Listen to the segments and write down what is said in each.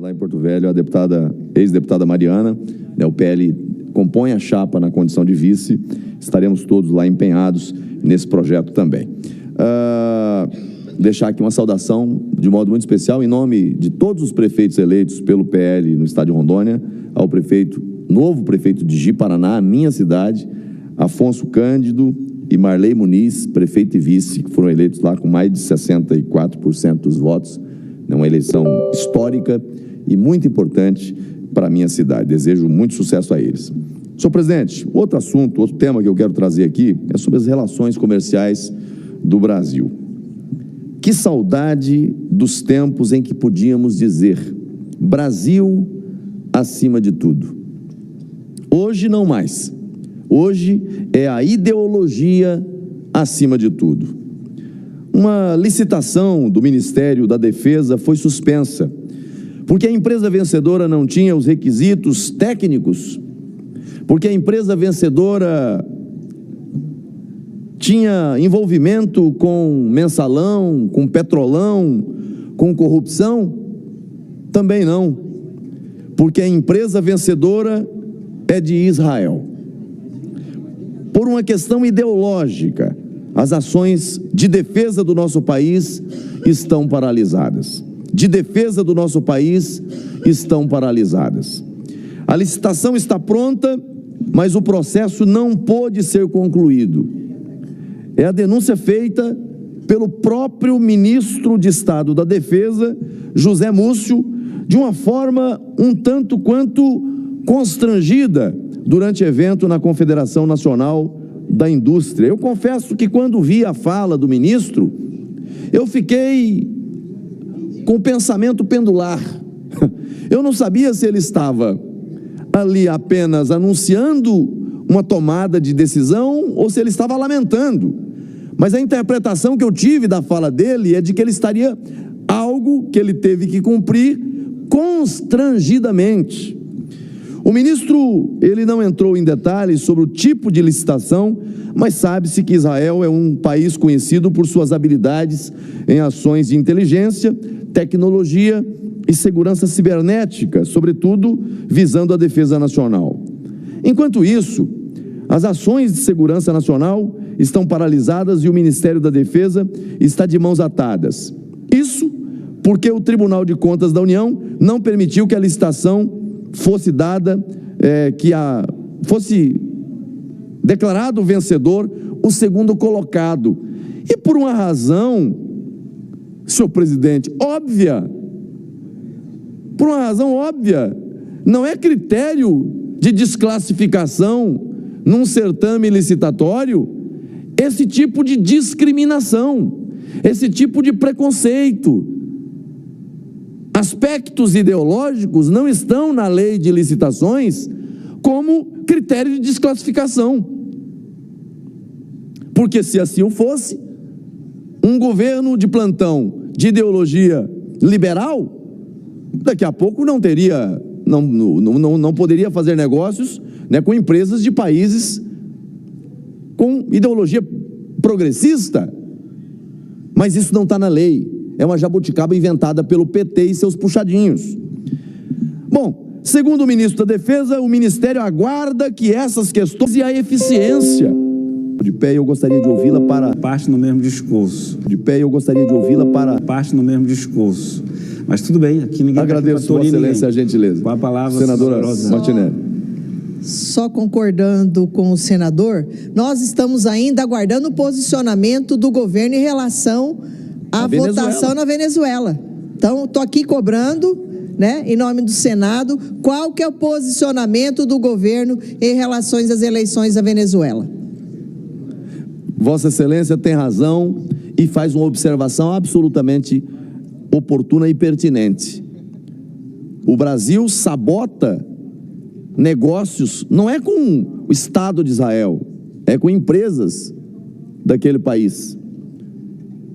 lá em Porto Velho, a ex-deputada Mariana, né, o PL compõe a chapa na condição de vice, estaremos todos lá empenhados nesse projeto também. Deixar aqui uma saudação de modo muito especial em nome de todos os prefeitos eleitos pelo PL no estado de Rondônia, ao novo prefeito de Ji-Paraná, minha cidade, Afonso Cândido e Marley Muniz, prefeito e vice, que foram eleitos lá com mais de 64% dos votos. É uma eleição histórica e muito importante para a minha cidade. Desejo muito sucesso a eles. Senhor presidente, outro tema que eu quero trazer aqui é sobre as relações comerciais do Brasil. Que saudade dos tempos em que podíamos dizer Brasil acima de tudo. Hoje não mais. Hoje é a ideologia acima de tudo. Uma licitação do Ministério da Defesa foi suspensa, porque a empresa vencedora não tinha os requisitos técnicos, porque a empresa vencedora tinha envolvimento com mensalão, com petrolão, com corrupção? Também não, porque a empresa vencedora é de Israel. Por uma questão ideológica, as ações de defesa do nosso país estão paralisadas. De defesa do nosso país estão paralisadas. A licitação está pronta, mas o processo não pôde ser concluído. É a denúncia feita pelo próprio ministro de Estado da Defesa, José Múcio, de uma forma um tanto quanto constrangida durante evento na Confederação Nacional da Indústria. Eu confesso que quando vi a fala do ministro, eu fiquei com o pensamento pendular. Eu não sabia se ele estava ali apenas anunciando uma tomada de decisão ou se ele estava lamentando. Mas a interpretação que eu tive da fala dele é de que ele estaria algo que ele teve que cumprir constrangidamente. O ministro, ele não entrou em detalhes sobre o tipo de licitação, mas sabe-se que Israel é um país conhecido por suas habilidades em ações de inteligência, tecnologia e segurança cibernética, sobretudo visando a defesa nacional. Enquanto isso, as ações de segurança nacional estão paralisadas e o Ministério da Defesa está de mãos atadas. Isso porque o Tribunal de Contas da União não permitiu que a licitação fosse dada, fosse declarado vencedor o segundo colocado. E por uma razão, senhor presidente, óbvia, por uma razão óbvia, não é critério de desclassificação num certame licitatório esse tipo de discriminação, esse tipo de preconceito. Aspectos ideológicos não estão na lei de licitações como critério de desclassificação. Porque se assim o fosse, um governo de plantão de ideologia liberal, daqui a pouco não poderia fazer negócios, né, com empresas de países com ideologia progressista. Mas isso não está na lei. É uma jabuticaba inventada pelo PT e seus puxadinhos. Bom, segundo o ministro da Defesa, o Ministério aguarda que essas questões e a eficiência. De pé, eu gostaria de ouvi-la para... Parte no mesmo discurso. De pé, eu gostaria de ouvi-la para... Parte no mesmo discurso. Mas tudo bem, aqui ninguém... Agradeço, Vossa Excelência, a gentileza. Com a palavra, senadora Martinelli. Só concordando com o senador, nós estamos ainda aguardando o posicionamento do governo em relação à votação na Venezuela. Então, estou aqui cobrando, né, em nome do Senado, qual que é o posicionamento do governo em relação às eleições da Venezuela. Vossa Excelência tem razão e faz uma observação absolutamente oportuna e pertinente. O Brasil sabota negócios, não é com o Estado de Israel, é com empresas daquele país.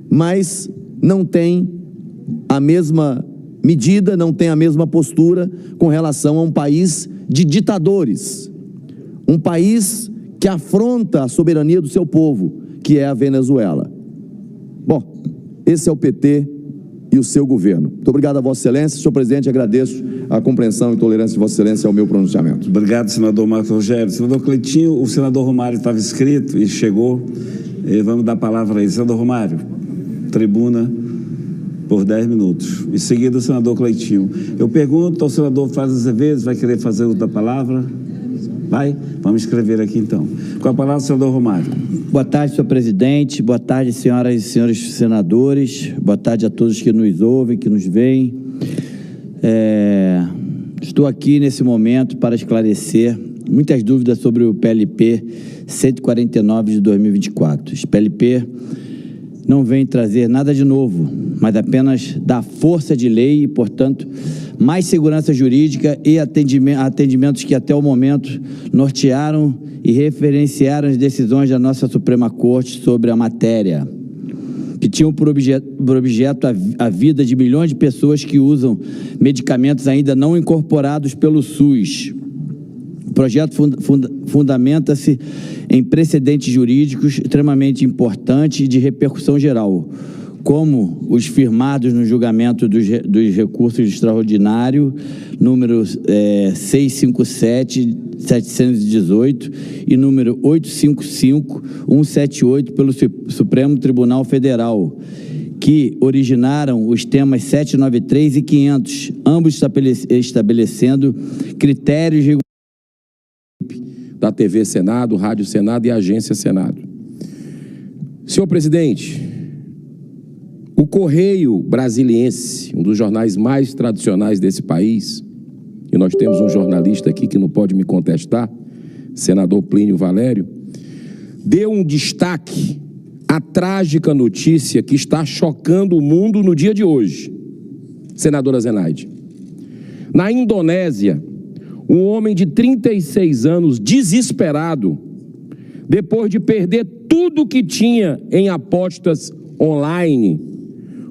Mas não tem a mesma medida, não tem a mesma postura com relação a um país de ditadores, um país que afronta a soberania do seu povo, que é a Venezuela. Bom, esse é o PT e o seu governo. Muito obrigado a Vossa Excelência. Senhor presidente, agradeço a compreensão e tolerância de Vossa Excelência ao meu pronunciamento. Obrigado, senador Marcos Rogério. Senador Cleitinho, o senador Romário estava inscrito e chegou. Vamos dar a palavra a ele. Senador Romário, tribuna por 10 minutos. Em seguida, o senador Cleitinho. Eu pergunto ao senador Flávio Azevedo, vai querer fazer uso da palavra? Vai? Vamos escrever aqui, então. Com a palavra, o senador Romário. Boa tarde, senhor presidente. Boa tarde, senhoras e senhores senadores. Boa tarde a todos que nos ouvem, que nos veem. Estou aqui nesse momento para esclarecer muitas dúvidas sobre o PLP 149 de 2024. Esse PLP não vem trazer nada de novo, mas apenas dar força de lei e, portanto, mais segurança jurídica e atendimentos que até o momento nortearam e referenciaram as decisões da nossa Suprema Corte sobre a matéria, que tinham por objeto a vida de milhões de pessoas que usam medicamentos ainda não incorporados pelo SUS. O projeto fundamenta-se em precedentes jurídicos extremamente importantes e de repercussão geral, como os firmados no julgamento dos recursos extraordinário, número 657-718 e número 855-178 pelo Supremo Tribunal Federal, que originaram os temas 793 e 500, ambos estabelecendo critérios regulares da TV Senado, Rádio Senado e Agência Senado. Senhor presidente, o Correio Brasiliense, um dos jornais mais tradicionais desse país, e nós temos um jornalista aqui que não pode me contestar, senador Plínio Valério, deu um destaque à trágica notícia que está chocando o mundo no dia de hoje. Senadora Zenaide, na Indonésia, um homem de 36 anos, desesperado, depois de perder tudo que tinha em apostas online,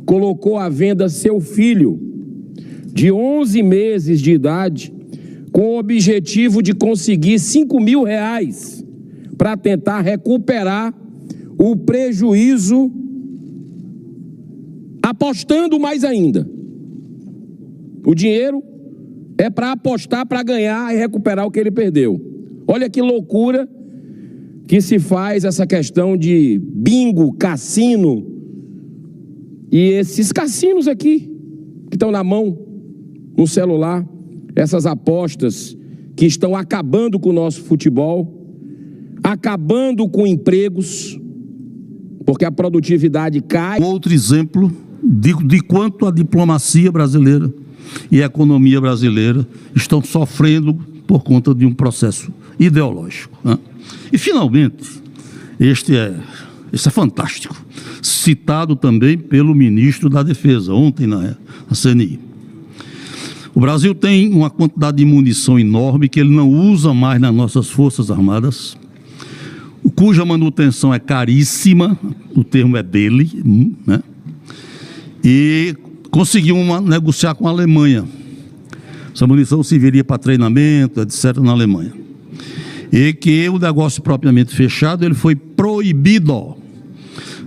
colocou à venda seu filho, de 11 meses de idade, com o objetivo de conseguir R$5.000 para tentar recuperar o prejuízo, apostando mais ainda. O dinheiro é para apostar, para ganhar e recuperar o que ele perdeu. Olha que loucura que se faz essa questão de bingo, cassino. E esses cassinos aqui, que estão na mão, no celular, essas apostas que estão acabando com o nosso futebol, acabando com empregos, porque a produtividade cai. Outro exemplo de quanto a diplomacia brasileira e a economia brasileira estão sofrendo por conta de um processo ideológico, né? E, finalmente, este é fantástico, citado também pelo ministro da Defesa, ontem na CNI. O Brasil tem uma quantidade de munição enorme que ele não usa mais nas nossas Forças Armadas, cuja manutenção é caríssima, o termo é dele, né? E conseguiu negociar com a Alemanha. Essa munição serviria para treinamento, etc., na Alemanha. E que o negócio propriamente fechado, ele foi proibido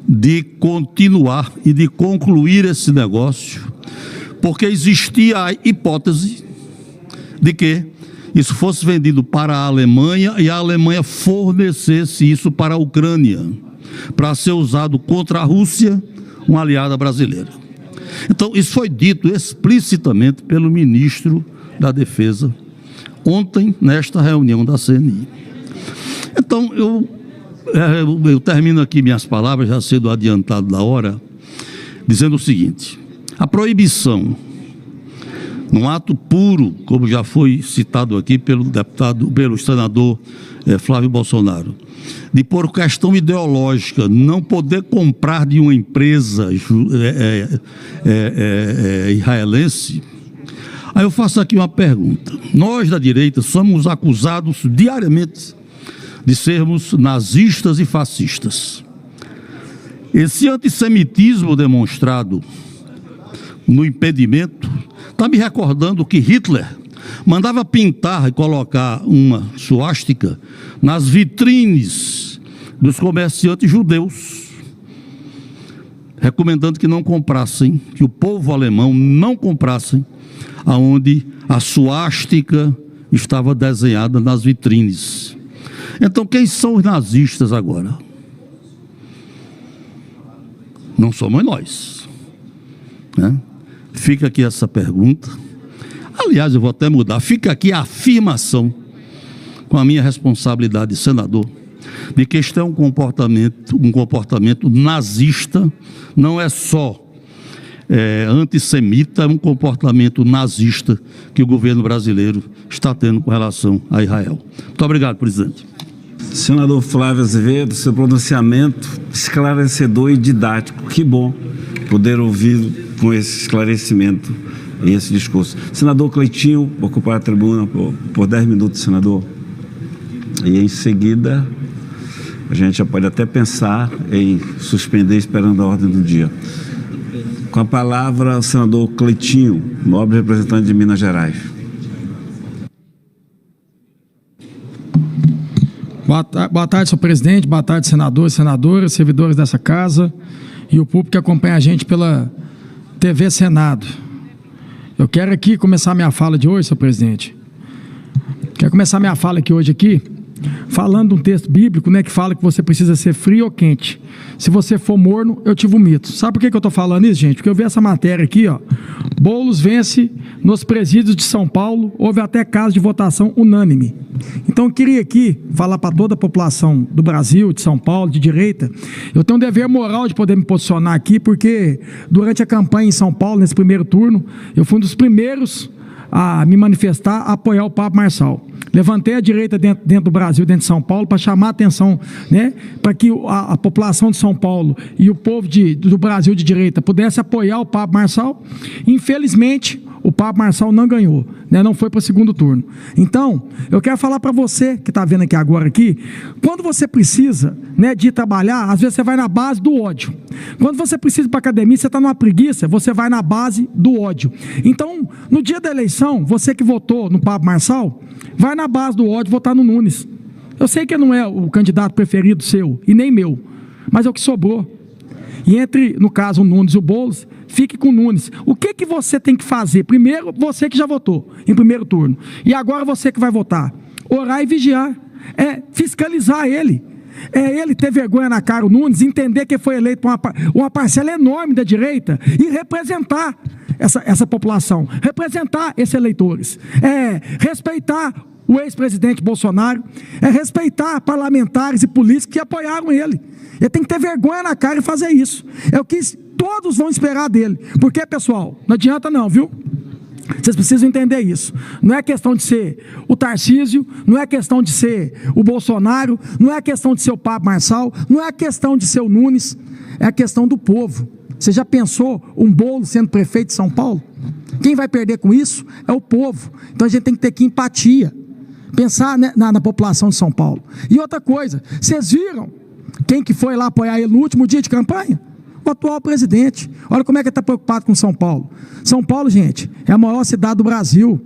de continuar e de concluir esse negócio, porque existia a hipótese de que isso fosse vendido para a Alemanha e a Alemanha fornecesse isso para a Ucrânia, para ser usado contra a Rússia, uma aliada brasileira. Então, isso foi dito explicitamente pelo ministro da Defesa ontem, nesta reunião da CNI. Então, eu termino aqui minhas palavras, já sendo adiantado da hora, dizendo o seguinte: a proibição, num ato puro, como já foi citado aqui pelo senador Flávio Bolsonaro, de por questão ideológica, não poder comprar de uma empresa israelense. Aí eu faço aqui uma pergunta. Nós da direita somos acusados diariamente de sermos nazistas e fascistas. Esse antissemitismo demonstrado no impedimento está me recordando que Hitler mandava pintar e colocar uma suástica nas vitrines dos comerciantes judeus. recomendando que não comprassem, que o povo alemão não comprassem aonde a suástica estava desenhada nas vitrines. Então, quem são os nazistas agora? Não somos nós, né? Fica aqui essa pergunta. Aliás, eu vou até mudar. Fica aqui a afirmação, com a minha responsabilidade de senador, de que este é um comportamento nazista, não é só antissemita, é um comportamento nazista que o governo brasileiro está tendo com relação a Israel. Muito obrigado, presidente. Senador Flávio Azevedo, seu pronunciamento esclarecedor e didático. Que bom poder ouvir com esse esclarecimento e esse discurso. Senador Cleitinho, ocupar a tribuna por 10 minutos, senador. E em seguida, a gente já pode até pensar em suspender esperando a ordem do dia. Com a palavra, o senador Cleitinho, nobre representante de Minas Gerais. Boa tarde, senhor presidente, boa tarde, senadores, senadoras, servidores dessa casa e o público que acompanha a gente pela TV Senado. Eu quero aqui começar minha fala de hoje, senhor presidente. Quero começar minha fala aqui, falando de um texto bíblico, né, que fala que você precisa ser frio ou quente. Se você for morno, eu te vomito. Sabe por que eu estou falando isso, gente? Porque eu vi essa matéria aqui, ó. Boulos vence nos presídios de São Paulo, houve até caso de votação unânime. Então eu queria aqui falar para toda a população do Brasil, de São Paulo, de direita, eu tenho um dever moral de poder me posicionar aqui, porque durante a campanha em São Paulo, nesse primeiro turno, eu fui um dos primeiros a me manifestar, a apoiar o Pablo Marçal. Levantei a direita dentro do Brasil, dentro de São Paulo, para chamar a atenção, né, para que a população de São Paulo e o povo do Brasil de direita pudesse apoiar o Pablo Marçal. Infelizmente, o Pablo Marçal não ganhou, né, não foi para o segundo turno. Então, eu quero falar para você que está vendo aqui agora, quando você precisa, né, de ir trabalhar, às vezes você vai na base do ódio. Quando você precisa ir para a academia, você está numa preguiça, você vai na base do ódio. Então, no dia da eleição, você que votou no Pablo Marçal, vai na base do ódio votar no Nunes. Eu sei que não é o candidato preferido seu, e nem meu, mas é o que sobrou. E entre, no caso, o Nunes e o Boulos, fique com o Nunes. O que você tem que fazer? Primeiro, você que já votou em primeiro turno. E agora você que vai votar. Orar e vigiar. É fiscalizar ele. É ele ter vergonha na cara, o Nunes, entender que foi eleito por uma parcela enorme da direita e representar essa população, representar esses eleitores. É respeitar o ex-presidente Bolsonaro, é respeitar parlamentares e políticos que apoiaram ele. Ele tem que ter vergonha na cara e fazer isso. É o que todos vão esperar dele. Porque, pessoal, não adianta não, viu? Vocês precisam entender isso. Não é questão de ser o Tarcísio, não é questão de ser o Bolsonaro, não é questão de ser o Pablo Marçal, não é questão de ser o Nunes, é a questão do povo. Você já pensou um Boulos sendo prefeito de São Paulo? Quem vai perder com isso é o povo. Então a gente tem que ter aqui empatia, pensar, né, na população de São Paulo. E outra coisa, vocês viram quem que foi lá apoiar ele no último dia de campanha? O atual presidente. Olha como é que ele está preocupado com São Paulo. São Paulo, gente, é a maior cidade do Brasil.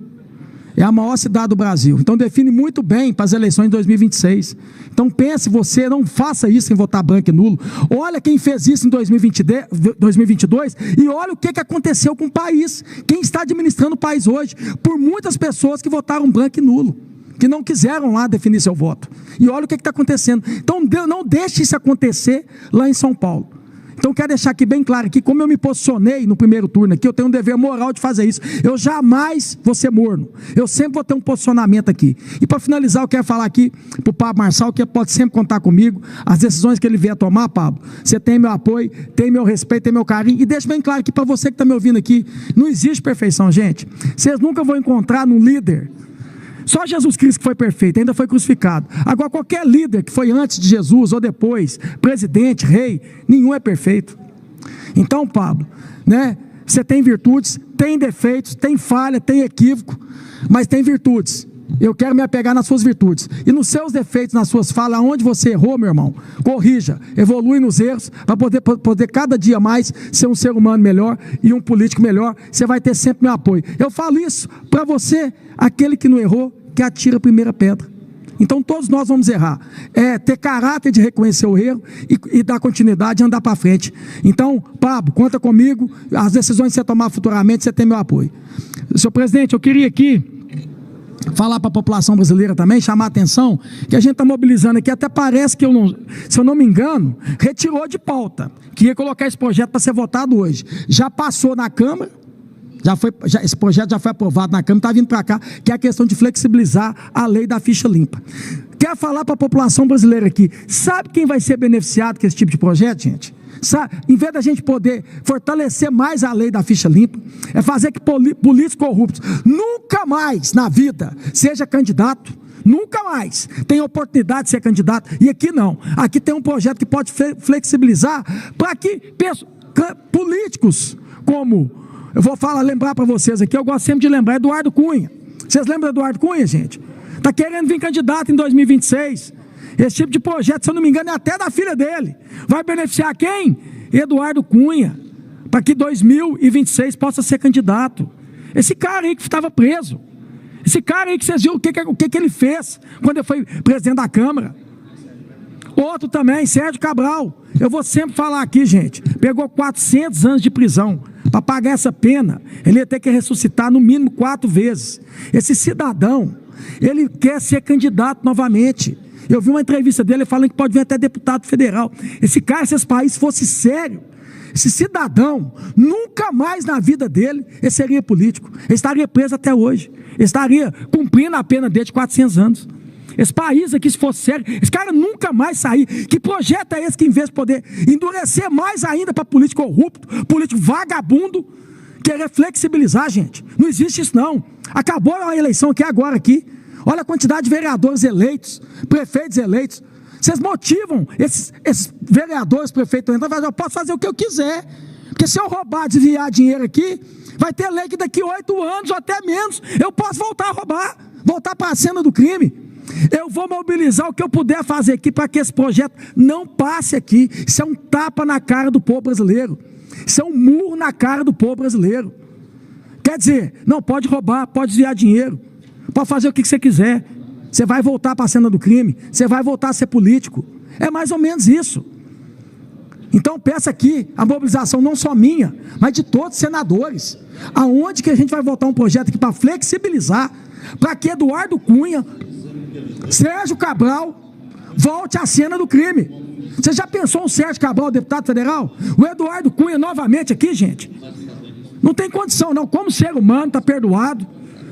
É a maior cidade do Brasil. Então define muito bem para as eleições de 2026. Então pense você, não faça isso em votar branco e nulo. Olha quem fez isso em 2022 e olha o que aconteceu com o país. Quem está administrando o país hoje, por muitas pessoas que votaram branco e nulo, que não quiseram lá definir seu voto. E olha o que está acontecendo. Então não deixe isso acontecer lá em São Paulo. Então quero deixar aqui bem claro que como eu me posicionei no primeiro turno aqui, eu tenho um dever moral de fazer isso. Eu jamais vou ser morno. Eu sempre vou ter um posicionamento aqui. E para finalizar, eu quero falar aqui para o Pablo Marçal, que pode sempre contar comigo. As decisões que ele vier tomar, Pablo, você tem meu apoio, tem meu respeito, tem meu carinho. E deixa bem claro aqui para você que está me ouvindo aqui, não existe perfeição, gente. Vocês nunca vão encontrar num líder. Só Jesus Cristo que foi perfeito, ainda foi crucificado. Agora qualquer líder que foi antes de Jesus ou depois, presidente, rei, nenhum é perfeito. Então, Pablo, né, você tem virtudes, tem defeitos, tem falha, tem equívoco, mas tem virtudes. Eu quero me apegar nas suas virtudes. E nos seus defeitos, nas suas falas, onde você errou, meu irmão, corrija, evolui nos erros, para poder cada dia mais ser um ser humano melhor e um político melhor. Você vai ter sempre meu apoio. Eu falo isso para você, aquele que não errou, que atira a primeira pedra. Então todos nós vamos errar. É ter caráter de reconhecer o erro e dar continuidade e andar para frente. Então, Pablo, conta comigo, as decisões que você tomar futuramente, você tem meu apoio. Senhor presidente, eu queria aqui falar para a população brasileira também, chamar a atenção, que a gente está mobilizando aqui, até parece que, se eu não me engano, retirou de pauta, que ia colocar esse projeto para ser votado hoje. Já passou na Câmara, esse projeto já foi aprovado na Câmara, está vindo para cá, que é a questão de flexibilizar a lei da ficha limpa. Quer falar para a população brasileira aqui, sabe quem vai ser beneficiado com esse tipo de projeto, gente? Sabe, em vez da gente poder fortalecer mais a lei da ficha limpa, é fazer que políticos corruptos nunca mais na vida seja candidato, nunca mais tem oportunidade de ser candidato, e aqui não, aqui tem um projeto que pode flexibilizar para que políticos como, eu vou lembrar para vocês aqui, eu gosto sempre de lembrar, Eduardo Cunha. Vocês lembram do Eduardo Cunha, gente? Está querendo vir candidato em 2026. Esse tipo de projeto, se eu não me engano, é até da filha dele. Vai beneficiar quem? Eduardo Cunha, para que 2026 possa ser candidato. Esse cara aí que estava preso, esse cara aí que vocês viram o que ele fez quando ele foi presidente da Câmara. Outro também, Sérgio Cabral. Eu vou sempre falar aqui, gente, pegou 400 anos de prisão. Para pagar essa pena, ele ia ter que ressuscitar no mínimo 4 vezes. Esse cidadão, ele quer ser candidato novamente. Eu vi uma entrevista dele falando que pode vir até deputado federal. Esse cara, se esse país fosse sério, esse cidadão, nunca mais na vida dele, ele seria político. Ele estaria preso até hoje. Ele estaria cumprindo a pena dele de 400 anos. Esse país aqui, se fosse sério, esse cara nunca mais sair. Que projeto é esse que, em vez de poder endurecer mais ainda para político corrupto, político vagabundo, querer flexibilizar, gente? Não existe isso, não. Acabou a eleição aqui agora, aqui. Olha a quantidade de vereadores eleitos, prefeitos eleitos. Vocês motivam esses vereadores, prefeitos, eu posso fazer o que eu quiser. Porque se eu roubar, desviar dinheiro aqui, vai ter lei que daqui 8 anos ou até menos, eu posso voltar a roubar, voltar para a cena do crime. Eu vou mobilizar o que eu puder fazer aqui para que esse projeto não passe aqui. Isso é um tapa na cara do povo brasileiro. Isso é um murro na cara do povo brasileiro. Quer dizer, não pode roubar, pode desviar dinheiro, pode fazer o que você quiser. Você vai voltar para a cena do crime, você vai voltar a ser político. É mais ou menos isso. Então peço aqui a mobilização não só minha, mas de todos os senadores. Aonde que a gente vai votar um projeto aqui para flexibilizar, para que Eduardo Cunha, Sérgio Cabral, volte à cena do crime. Você já pensou um Sérgio Cabral, deputado federal? O Eduardo Cunha novamente aqui, gente? Não tem condição não, como ser humano, está perdoado.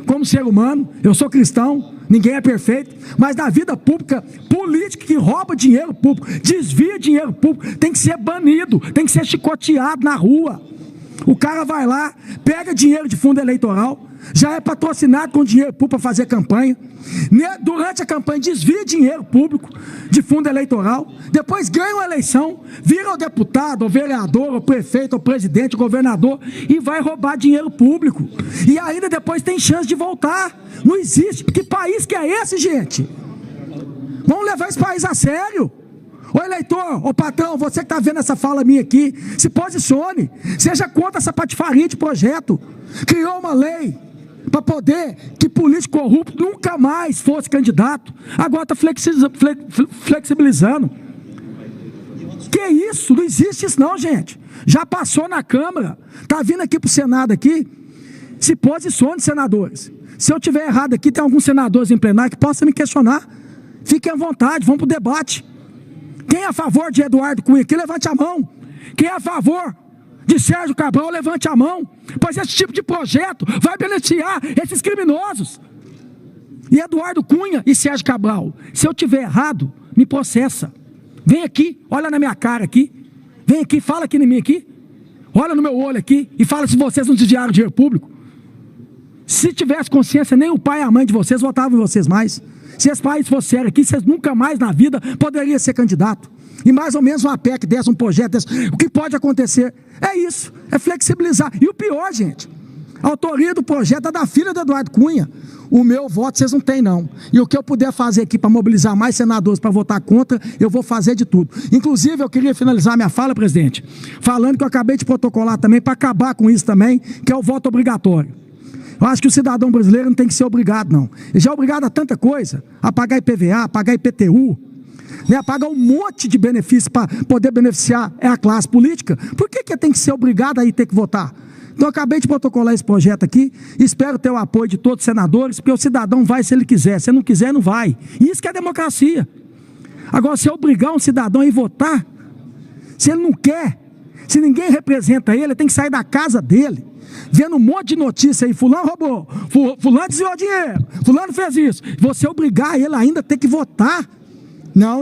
Como ser humano, eu sou cristão, ninguém é perfeito, mas na vida pública, político que rouba dinheiro público, desvia dinheiro público, tem que ser banido, tem que ser chicoteado na rua. O cara vai lá, pega dinheiro de fundo eleitoral, já é patrocinado com dinheiro público para fazer campanha, durante a campanha desvia dinheiro público de fundo eleitoral, depois ganha uma eleição, vira o deputado, o vereador, o prefeito, o presidente, o governador e vai roubar dinheiro público, e ainda depois tem chance de voltar. Não existe. Que país que é esse, gente? Vamos levar esse país a sério. Ô eleitor, ô patrão, você que está vendo essa fala minha aqui, se posicione, seja contra essa patifaria de projeto. Criou uma lei para poder que político corrupto nunca mais fosse candidato, agora está flexibilizando. Que isso? Não existe isso não, gente. Já passou na Câmara, está vindo aqui para o Senado aqui. Se posicione, senadores. Se eu tiver errado aqui, tem alguns senadores em plenário que possam me questionar. Fiquem à vontade, vamos para o debate. Quem é a favor de Eduardo Cunha aqui, levante a mão. Quem é a favor de Sérgio Cabral, levante a mão. Pois esse tipo de projeto vai beneficiar esses criminosos. E Eduardo Cunha e Sérgio Cabral, se eu tiver errado, me processa. Vem aqui, olha na minha cara aqui. Vem aqui, fala aqui em mim aqui. Olha no meu olho aqui e fala se vocês não desviaram dinheiro público. Se tivesse consciência, nem o pai e a mãe de vocês votavam em vocês mais. Se esse país fosse sério aqui, vocês nunca mais na vida poderiam ser candidato. E mais ou menos uma PEC dessa, um projeto desse, o que pode acontecer é isso, é flexibilizar. E o pior, gente, a autoria do projeto é da filha do Eduardo Cunha. O meu voto vocês não têm não. E o que eu puder fazer aqui para mobilizar mais senadores para votar contra, eu vou fazer de tudo. Inclusive, eu queria finalizar minha fala, presidente, falando que eu acabei de protocolar também para acabar com isso também, que é o voto obrigatório. Eu acho que o cidadão brasileiro não tem que ser obrigado, não. Ele já é obrigado a tanta coisa, a pagar IPVA, a pagar IPTU, né, a pagar um monte de benefícios para poder beneficiar a classe política. Por que tem que ser obrigado a ir ter que votar? Então, eu acabei de protocolar esse projeto aqui, espero ter o apoio de todos os senadores, porque o cidadão vai se ele quiser, se não quiser, não vai. Isso que é democracia. Agora, se obrigar um cidadão a ir votar, se ele não quer, se ninguém representa ele tem que sair da casa dele, vendo um monte de notícia aí, fulano roubou, fulano desviou dinheiro, fulano fez isso, você obrigar ele ainda a ter que votar. Não.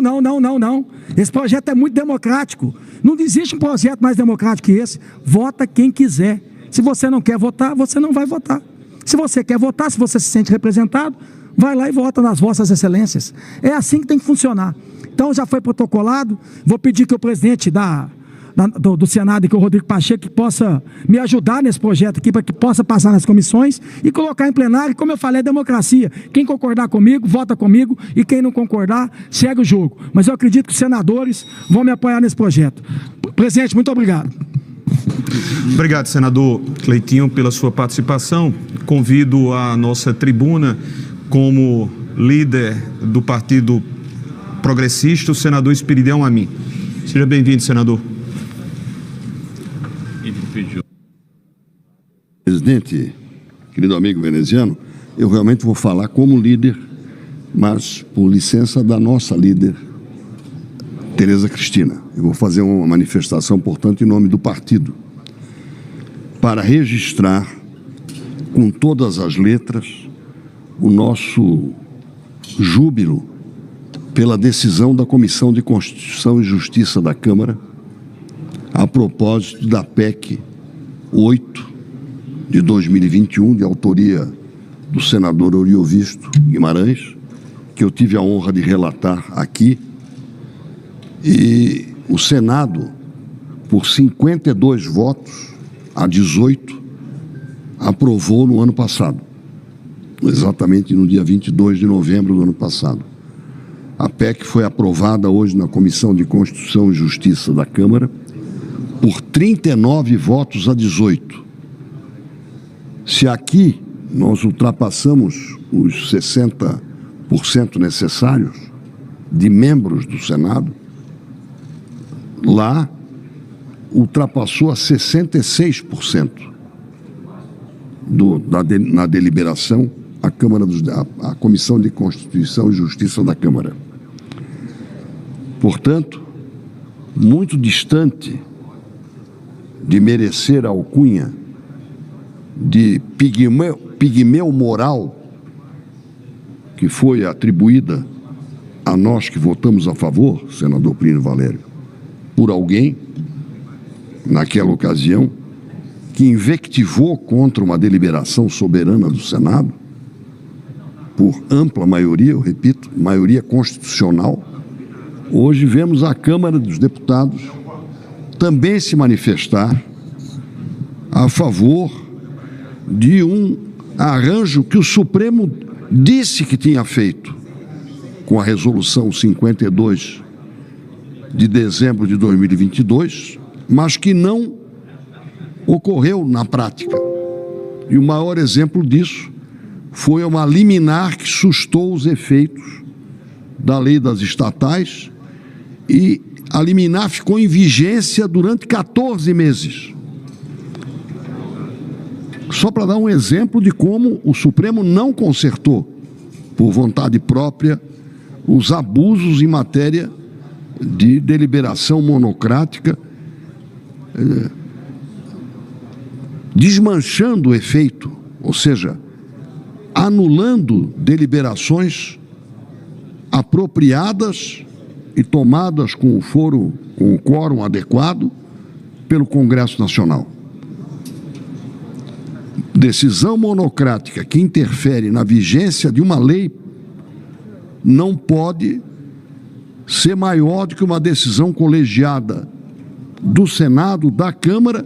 Esse projeto é muito democrático. Não existe um projeto mais democrático que esse. Vota quem quiser. Se você não quer votar, você não vai votar. Se você quer votar, se você se sente representado, vai lá e vota nas vossas excelências. É assim que tem que funcionar. Então já foi protocolado. Vou pedir que o presidente do Senado, que é o Rodrigo Pacheco, que possa me ajudar nesse projeto aqui, para que possa passar nas comissões e colocar em plenário. Como eu falei, é democracia. Quem concordar comigo, vota comigo, e quem não concordar, segue o jogo. Mas eu acredito que os senadores vão me apoiar nesse projeto. Presidente, muito obrigado. Obrigado, senador Cleitinho, pela sua participação. Convido a nossa tribuna, como líder do Partido Progressista, o senador Esperidião Amin. Seja bem-vindo, senador. Presidente, querido amigo veneziano, eu realmente vou falar como líder, mas por licença da nossa líder, Tereza Cristina. Eu vou fazer uma manifestação, portanto, em nome do partido, para registrar com todas as letras o nosso júbilo pela decisão da Comissão de Constituição e Justiça da Câmara a propósito da PEC 8 de 2021, de autoria do senador Oriovisto Guimarães, que eu tive a honra de relatar aqui, e o Senado, por 52 votos a 18, aprovou no ano passado, exatamente no dia 22 de novembro do ano passado. A PEC foi aprovada hoje na Comissão de Constituição e Justiça da Câmara por 39 votos a 18. Se aqui nós ultrapassamos os 60% necessários de membros do Senado, lá ultrapassou a 66% na deliberação a Comissão de Constituição e Justiça da Câmara. Portanto, muito distante de merecer a alcunha de pigmeu moral que foi atribuída a nós que votamos a favor, senador Plínio Valério, por alguém, naquela ocasião, que invectivou contra uma deliberação soberana do Senado, por ampla maioria, eu repito, maioria constitucional. Hoje vemos a Câmara dos Deputados também se manifestar a favor de um arranjo que o Supremo disse que tinha feito com a Resolução 52 de dezembro de 2022, mas que não ocorreu na prática. E o maior exemplo disso foi uma liminar que sustou os efeitos da lei das estatais, e a liminar ficou em vigência durante 14 meses. Só para dar um exemplo de como o Supremo não consertou, por vontade própria, os abusos em matéria de deliberação monocrática, desmanchando o efeito, ou seja, anulando deliberações apropriadas e tomadas com o quórum adequado pelo Congresso Nacional. Decisão monocrática que interfere na vigência de uma lei não pode ser maior do que uma decisão colegiada do Senado, da Câmara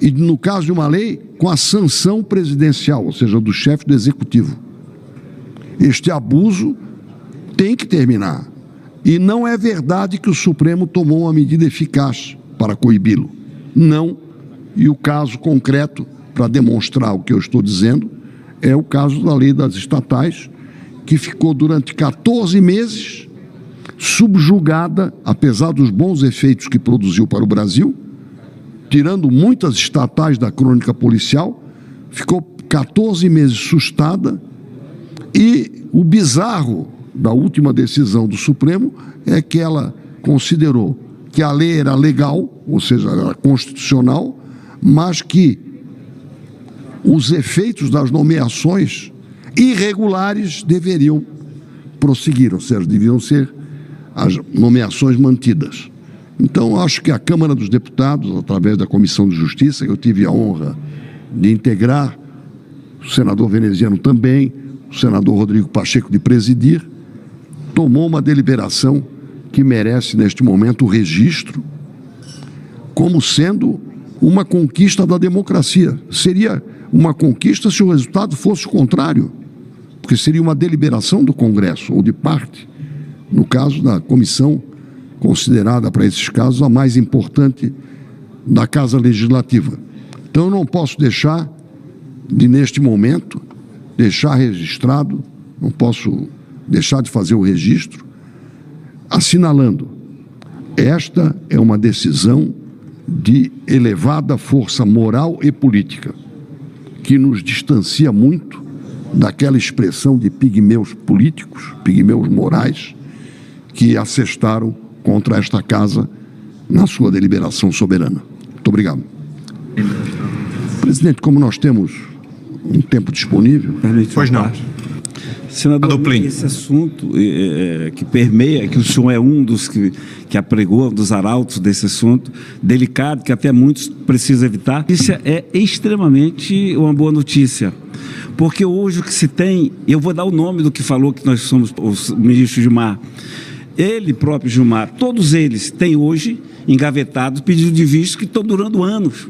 e, no caso de uma lei, com a sanção presidencial, ou seja, do chefe do Executivo. Este abuso tem que terminar. E não é verdade que o Supremo tomou uma medida eficaz para coibi-lo. Não. E o caso concreto, para demonstrar o que eu estou dizendo, é o caso da lei das estatais, que ficou durante 14 meses subjugada, apesar dos bons efeitos que produziu para o Brasil, tirando muitas estatais da crônica policial, ficou 14 meses sustada. E o bizarro da última decisão do Supremo é que ela considerou que a lei era legal, ou seja, era constitucional, mas que os efeitos das nomeações irregulares deveriam prosseguir, ou seja, deveriam ser as nomeações mantidas. Então, acho que a Câmara dos Deputados, através da Comissão de Justiça, que eu tive a honra de integrar, o senador veneziano também, o senador Rodrigo Pacheco de presidir, tomou uma deliberação que merece, neste momento, o registro, como sendo uma conquista da democracia. Seria uma conquista se o resultado fosse o contrário, porque seria uma deliberação do Congresso, ou de parte, no caso da comissão considerada para esses casos a mais importante da Casa Legislativa. Então eu não posso deixar de, neste momento, deixar registrado, não posso deixar de fazer o registro, assinalando, esta é uma decisão de elevada força moral e política, que nos distancia muito daquela expressão de pigmeus políticos, pigmeus morais, que assestaram contra esta casa na sua deliberação soberana. Muito obrigado. Presidente, como nós temos um tempo disponível... Pois não. Senador, esse assunto que permeia, que o senhor é um dos que apregou, dos arautos desse assunto, delicado, que até muitos precisam evitar, isso é extremamente uma boa notícia. Porque hoje o que se tem, eu vou dar o nome do que falou que nós somos o ministro Gilmar, ele próprio Gilmar, todos eles têm hoje engavetados pedidos de visto que estão durando anos.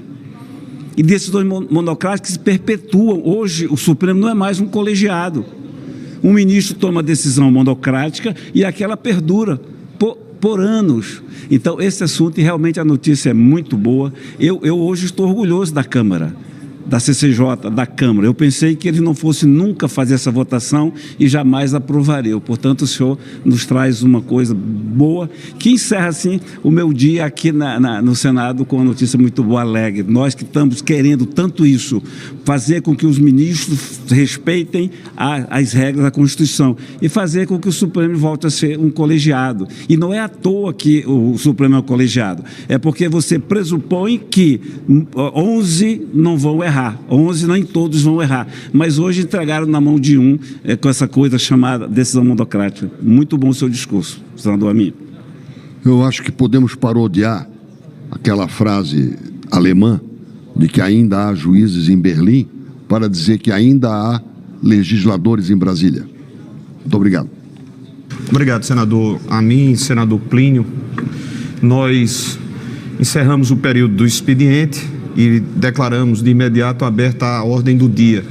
E decisões monocráticas que se perpetuam. Hoje o Supremo não é mais um colegiado. Um ministro toma decisão monocrática e aquela perdura por anos. Então, esse assunto, e realmente a notícia é muito boa. Eu hoje estou orgulhoso da Câmara, da CCJ, da Câmara. Eu pensei que ele não fosse nunca fazer essa votação e jamais aprovaria. Portanto, o senhor nos traz uma coisa boa, que encerra, assim, o meu dia aqui no Senado com uma notícia muito boa, alegre. Nós que estamos querendo tanto isso, fazer com que os ministros respeitem as regras da Constituição e fazer com que o Supremo volte a ser um colegiado. E não é à toa que o Supremo é um colegiado, é porque você pressupõe que 11 não vão errar. 11 nem todos vão errar, mas hoje entregaram na mão de um com essa coisa chamada decisão monocrática. Muito bom o seu discurso, senador Amin. Eu acho que podemos parodiar aquela frase alemã de que ainda há juízes em Berlim para dizer que ainda há legisladores em Brasília. Muito obrigado. Obrigado, senador Amin, senador Plínio. Nós encerramos o período do expediente e declaramos de imediato aberta a ordem do dia.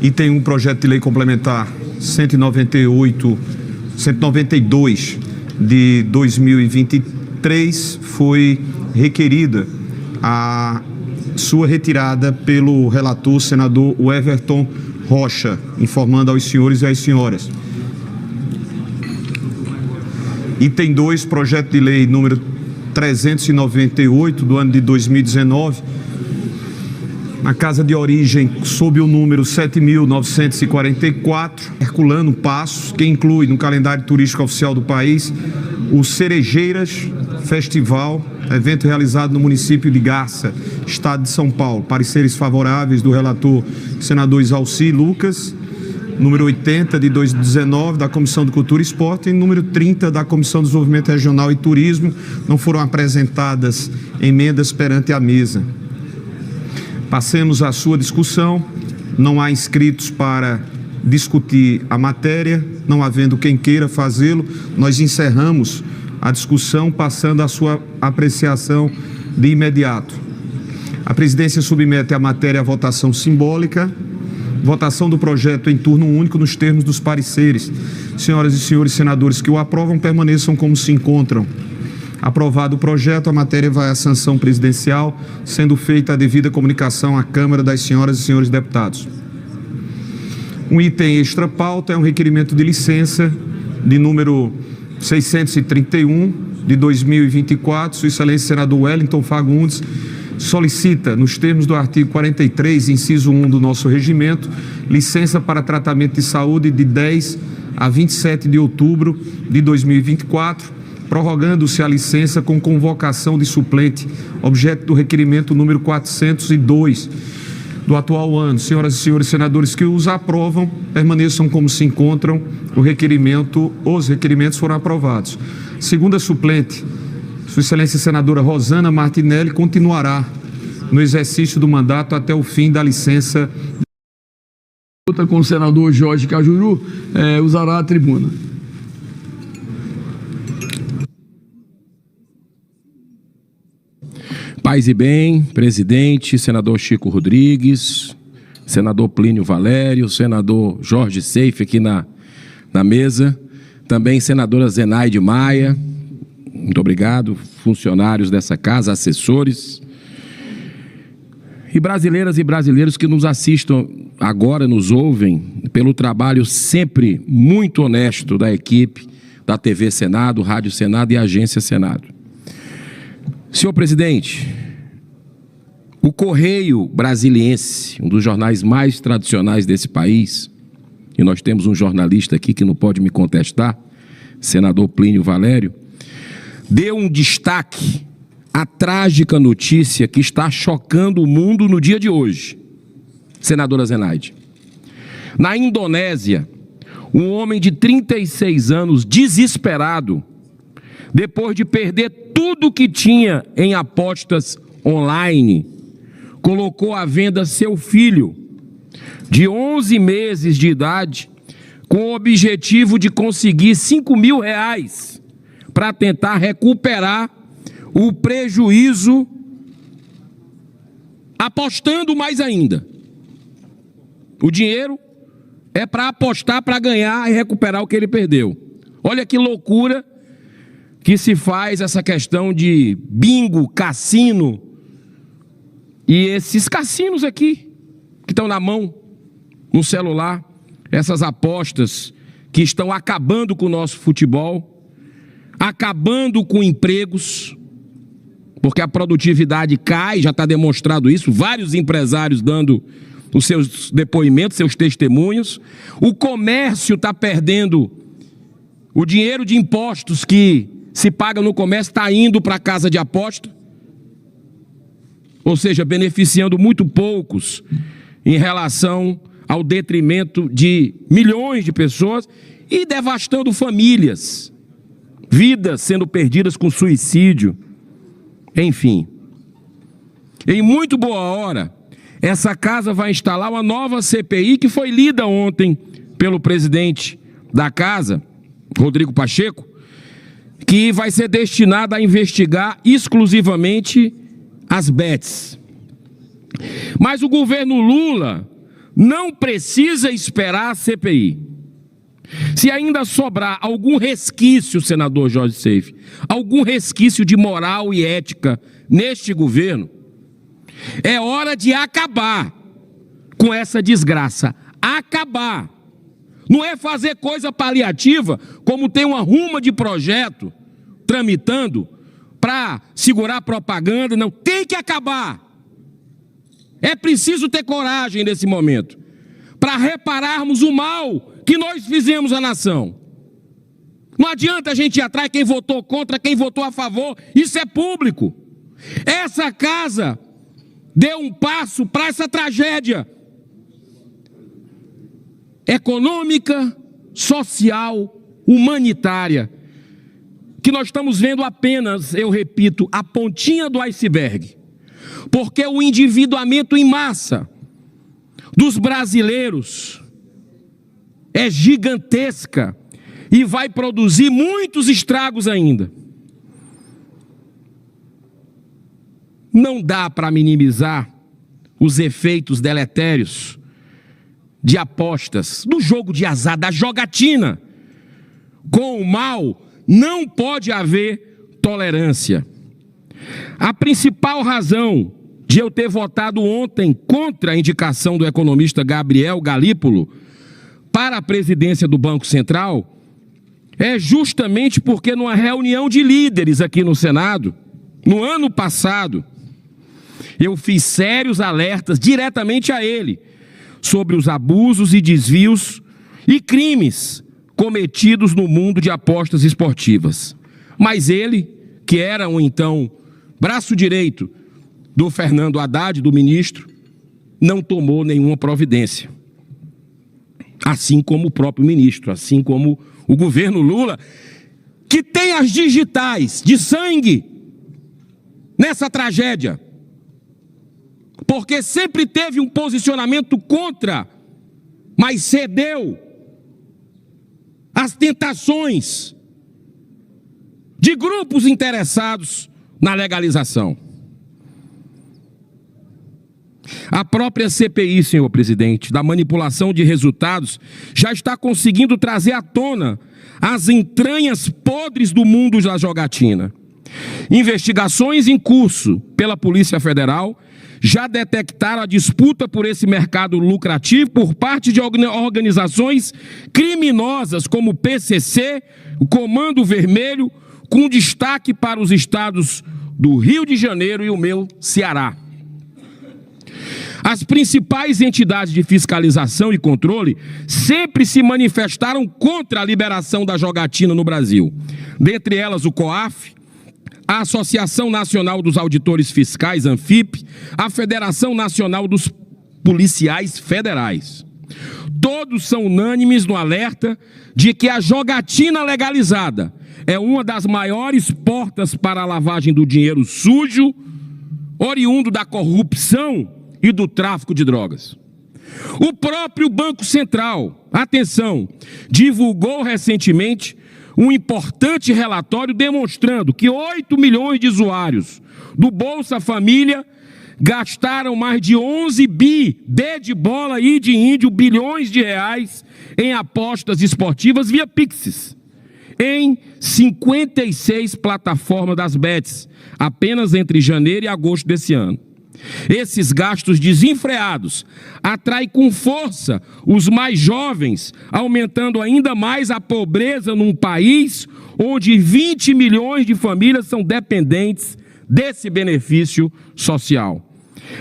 E tem um projeto de lei complementar 192 de 2023, foi requerida a sua retirada pelo relator, senador Everton Rocha, informando aos senhores e às senhoras. E tem 2, projeto de lei número 398 do ano de 2019, na casa de origem sob o número 7.944, Herculano Passos, que inclui no calendário turístico oficial do país o Cerejeiras Festival, evento realizado no município de Garça, estado de São Paulo. Pareceres favoráveis do relator senador Isalci Lucas, número 80 de 2019 da Comissão de Cultura e Esporte e número 30 da Comissão de Desenvolvimento Regional e Turismo. Não foram apresentadas emendas perante a mesa. Passemos à sua discussão. Não há inscritos para discutir a matéria. Não havendo quem queira fazê-lo, nós encerramos a discussão, passando à sua apreciação de imediato. A presidência submete a matéria à votação simbólica. Votação do projeto em turno único nos termos dos pareceres. Senhoras e senhores senadores que o aprovam, permaneçam como se encontram. Aprovado o projeto, a matéria vai à sanção presidencial, sendo feita a devida comunicação à Câmara das senhoras e senhores deputados. Um item extra pauta é um requerimento de licença de número 631 de 2024. Sua Excelência Senador Wellington Fagundes solicita, nos termos do artigo 43, inciso 1 do nosso regimento, licença para tratamento de saúde de 10 a 27 de outubro de 2024, prorrogando-se a licença com convocação de suplente, objeto do requerimento número 402 do atual ano. Senhoras e senhores senadores que os aprovam, permaneçam como se encontram. Os requerimentos foram aprovados. Segunda suplente, Sua Excelência Senadora Rosana Martinelli continuará no exercício do mandato até o fim da licença. Com o senador Jorge Cajuru, usará a tribuna. Paz e bem, presidente, senador Chico Rodrigues, senador Plínio Valério, senador Jorge Seife aqui na mesa, também senadora Zenaide Maia, muito obrigado, funcionários dessa casa, assessores, e brasileiras e brasileiros que nos assistam agora, nos ouvem, pelo trabalho sempre muito honesto da equipe da TV Senado, Rádio Senado e Agência Senado. Senhor presidente, o Correio Brasiliense, um dos jornais mais tradicionais desse país, e nós temos um jornalista aqui que não pode me contestar, senador Plínio Valério, deu um destaque à trágica notícia que está chocando o mundo no dia de hoje. Senadora Zenaide, na Indonésia, um homem de 36 anos, desesperado, depois de perder tudo que tinha em apostas online, colocou à venda seu filho, de 11 meses de idade, com o objetivo de conseguir R$5.000 para tentar recuperar o prejuízo, apostando mais ainda. O dinheiro é para apostar, para ganhar e recuperar o que ele perdeu. Olha que loucura que se faz essa questão de bingo, cassino, e esses cassinos aqui, que estão na mão, no celular, essas apostas que estão acabando com o nosso futebol, acabando com empregos, porque a produtividade cai, já está demonstrado isso, vários empresários dando os seus depoimentos, seus testemunhos, o comércio está perdendo o dinheiro de impostos que se paga no comércio, está indo para a casa de aposta, ou seja, beneficiando muito poucos em relação ao detrimento de milhões de pessoas e devastando famílias, vidas sendo perdidas com suicídio, enfim. Em muito boa hora, essa casa vai instalar uma nova CPI que foi lida ontem pelo presidente da casa, Rodrigo Pacheco, que vai ser destinada a investigar exclusivamente as bets. Mas o governo Lula não precisa esperar a CPI. Se ainda sobrar algum resquício, senador Jorge Seife, algum resquício de moral e ética neste governo, é hora de acabar com essa desgraça. Acabar. Não é fazer coisa paliativa, como tem uma ruma de projeto tramitando para segurar propaganda. Não, tem que acabar. É preciso ter coragem nesse momento para repararmos o mal que nós fizemos à nação. Não adianta a gente ir atrás quem votou contra, quem votou a favor. Isso é público. Essa casa deu um passo para essa tragédia econômica, social, humanitária, que nós estamos vendo apenas, eu repito, a pontinha do iceberg, porque o endividamento em massa dos brasileiros é gigantesca e vai produzir muitos estragos ainda. Não dá para minimizar os efeitos deletérios de apostas, do jogo de azar, da jogatina. Com o mal não pode haver tolerância. A principal razão de eu ter votado ontem contra a indicação do economista Gabriel Galípolo para a presidência do Banco Central é justamente porque numa reunião de líderes aqui no Senado, no ano passado, eu fiz sérios alertas diretamente a ele sobre os abusos e desvios e crimes cometidos no mundo de apostas esportivas. Mas ele, que era então braço direito do Fernando Haddad, do ministro, não tomou nenhuma providência. Assim como o próprio ministro, assim como o governo Lula, que tem as digitais de sangue nessa tragédia, porque sempre teve um posicionamento contra, mas cedeu às tentações de grupos interessados na legalização. A própria CPI, senhor presidente, da manipulação de resultados, já está conseguindo trazer à tona as entranhas podres do mundo da jogatina. Investigações em curso pela Polícia Federal já detectaram a disputa por esse mercado lucrativo por parte de organizações criminosas como o PCC, o Comando Vermelho, com destaque para os estados do Rio de Janeiro e o meu Ceará. As principais entidades de fiscalização e controle sempre se manifestaram contra a liberação da jogatina no Brasil. Dentre elas o COAF, a Associação Nacional dos Auditores Fiscais, ANFIP, a Federação Nacional dos Policiais Federais. Todos são unânimes no alerta de que a jogatina legalizada é uma das maiores portas para a lavagem do dinheiro sujo, oriundo da corrupção e do tráfico de drogas. O próprio Banco Central, atenção, divulgou recentemente um importante relatório demonstrando que 8 milhões de usuários do Bolsa Família gastaram mais de 11 B de bola e de índio, bilhões de reais em apostas esportivas via Pix, em 56 plataformas das bets, apenas entre janeiro e agosto desse ano. Esses gastos desenfreados atraem com força os mais jovens, aumentando ainda mais a pobreza num país onde 20 milhões de famílias são dependentes desse benefício social.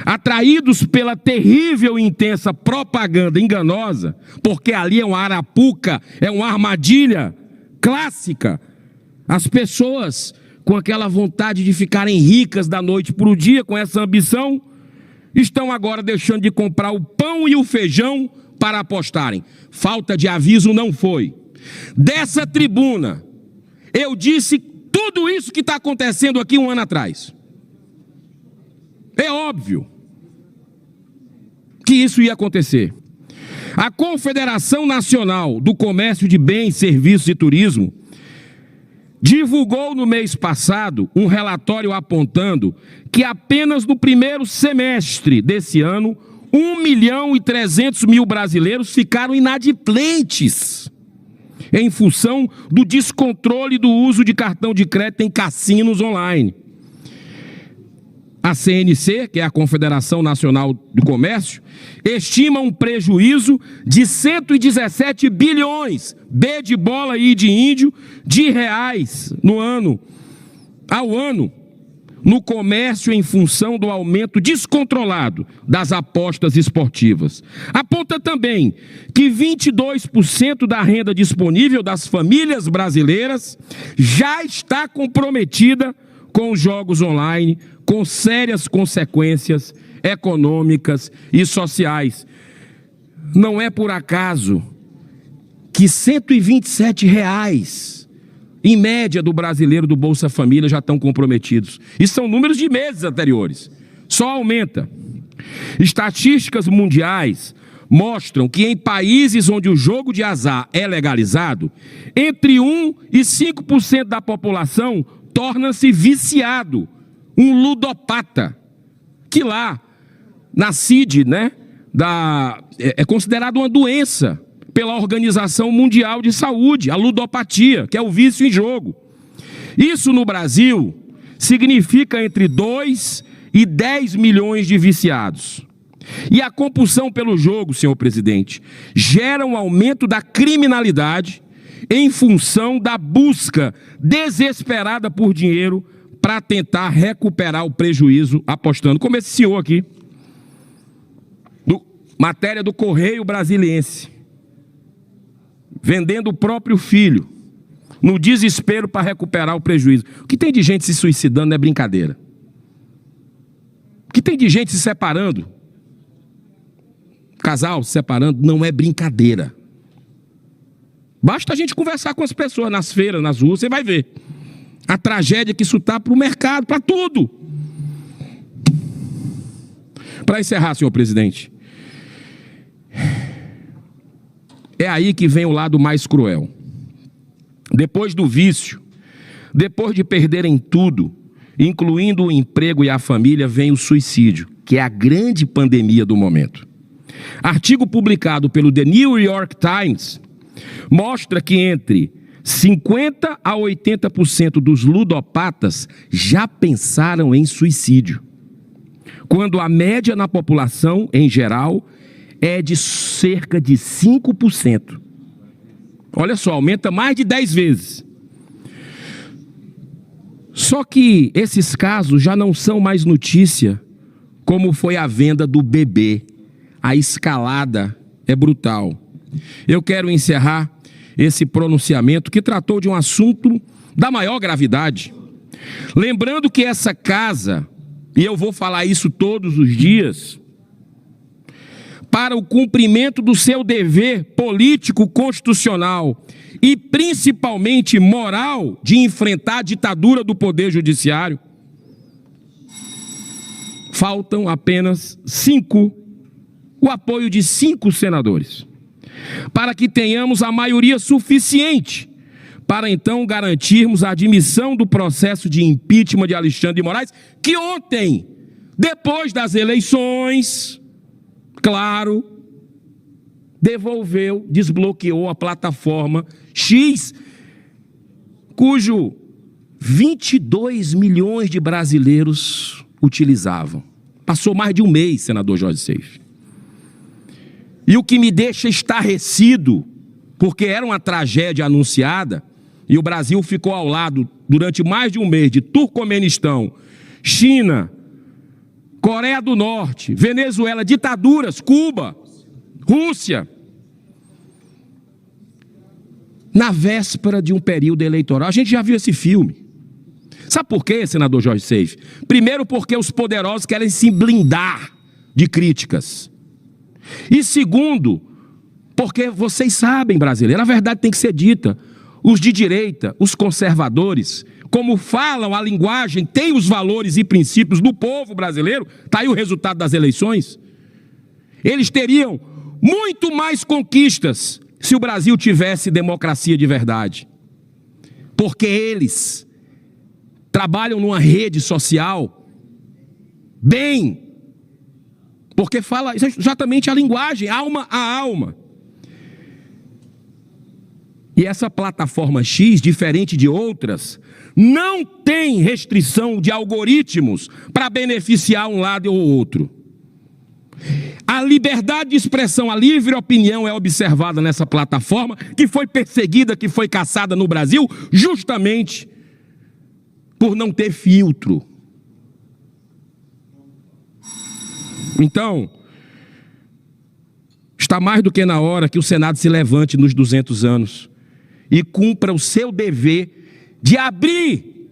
Atraídos pela terrível e intensa propaganda enganosa, porque ali é uma arapuca, é uma armadilha clássica, as pessoas com aquela vontade de ficarem ricas da noite para o dia, com essa ambição, estão agora deixando de comprar o pão e o feijão para apostarem. Falta de aviso não foi. Dessa tribuna, eu disse tudo isso que está acontecendo aqui um ano atrás. É óbvio que isso ia acontecer. A Confederação Nacional do Comércio de Bens, Serviços e Turismo divulgou no mês passado um relatório apontando que apenas no primeiro semestre desse ano, 1.300.000 brasileiros ficaram inadimplentes em função do descontrole do uso de cartão de crédito em cassinos online. A CNC, que é a Confederação Nacional do Comércio, estima um prejuízo de 117 bilhões, B de bola e de índio, de reais ao ano, no comércio em função do aumento descontrolado das apostas esportivas. Aponta também que 22% da renda disponível das famílias brasileiras já está comprometida com os jogos online, com sérias consequências econômicas e sociais. Não é por acaso que R$ 127, em média, do brasileiro do Bolsa Família já estão comprometidos. Isso são números de meses anteriores. Só aumenta. Estatísticas mundiais mostram que em países onde o jogo de azar é legalizado, entre 1% e 5% da população torna-se viciado, um ludopata, que lá na CID, é considerado uma doença pela Organização Mundial de Saúde, a ludopatia, que é o vício em jogo. Isso no Brasil significa entre 2 e 10 milhões de viciados. E a compulsão pelo jogo, senhor presidente, gera um aumento da criminalidade em função da busca desesperada por dinheiro para tentar recuperar o prejuízo apostando. Como esse senhor aqui, matéria do Correio Brasiliense, vendendo o próprio filho, no desespero para recuperar o prejuízo. O que tem de gente se suicidando não é brincadeira. O que tem de gente se separando, casal se separando, não é brincadeira. Basta a gente conversar com as pessoas nas feiras, nas ruas, você vai ver a tragédia que isso está para o mercado, para tudo. Para encerrar, senhor presidente, é aí que vem o lado mais cruel. Depois do vício, depois de perderem tudo, incluindo o emprego e a família, vem o suicídio, que é a grande pandemia do momento. Artigo publicado pelo The New York Times mostra que entre 50% a 80% dos ludopatas já pensaram em suicídio, quando a média na população, em geral, é de cerca de 5%. Olha só, aumenta mais de 10 vezes. Só que esses casos já não são mais notícia, como foi a venda do bebê. A escalada é brutal. Eu quero encerrar esse pronunciamento que tratou de um assunto da maior gravidade. Lembrando que essa casa, e eu vou falar isso todos os dias, para o cumprimento do seu dever político constitucional e principalmente moral de enfrentar a ditadura do Poder Judiciário, faltam apenas 5, o apoio de 5 senadores, para que tenhamos a maioria suficiente para então garantirmos a admissão do processo de impeachment de Alexandre de Moraes, que ontem, depois das eleições, claro, devolveu, desbloqueou a plataforma X, cujo 22 milhões de brasileiros utilizavam. Passou mais de um mês, senador Jorge Seife. E o que me deixa estarrecido, porque era uma tragédia anunciada, e o Brasil ficou ao lado durante mais de um mês de Turcomenistão, China, Coreia do Norte, Venezuela, ditaduras, Cuba, Rússia, na véspera de um período eleitoral. A gente já viu esse filme. Sabe por quê, senador Jorge Seife? Primeiro, porque os poderosos querem se blindar de críticas. E segundo, porque vocês sabem, brasileiro, a verdade tem que ser dita. Os de direita, os conservadores, como falam a linguagem, tem os valores e princípios do povo brasileiro, está aí o resultado das eleições. Eles teriam muito mais conquistas se o Brasil tivesse democracia de verdade. Porque eles trabalham numa rede social bem, porque fala exatamente a linguagem, alma a alma. E essa plataforma X, diferente de outras, não tem restrição de algoritmos para beneficiar um lado ou outro. A liberdade de expressão, a livre opinião é observada nessa plataforma, que foi perseguida, que foi caçada no Brasil, justamente por não ter filtro. Então, está mais do que na hora que o Senado se levante nos 200 anos e cumpra o seu dever de abrir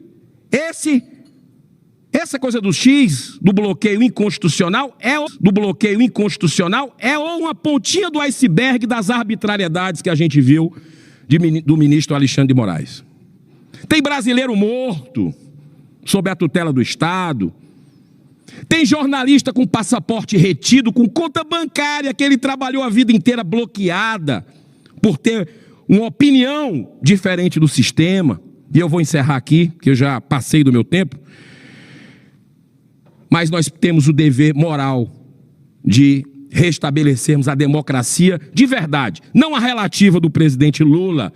essa coisa do X, do bloqueio inconstitucional, é uma pontinha do iceberg das arbitrariedades que a gente viu do ministro Alexandre de Moraes. Tem brasileiro morto sob a tutela do Estado. Tem jornalista com passaporte retido, com conta bancária que ele trabalhou a vida inteira bloqueada por ter uma opinião diferente do sistema. E eu vou encerrar aqui, porque eu já passei do meu tempo. Mas nós temos o dever moral de restabelecermos a democracia de verdade, não a relativa do presidente Lula,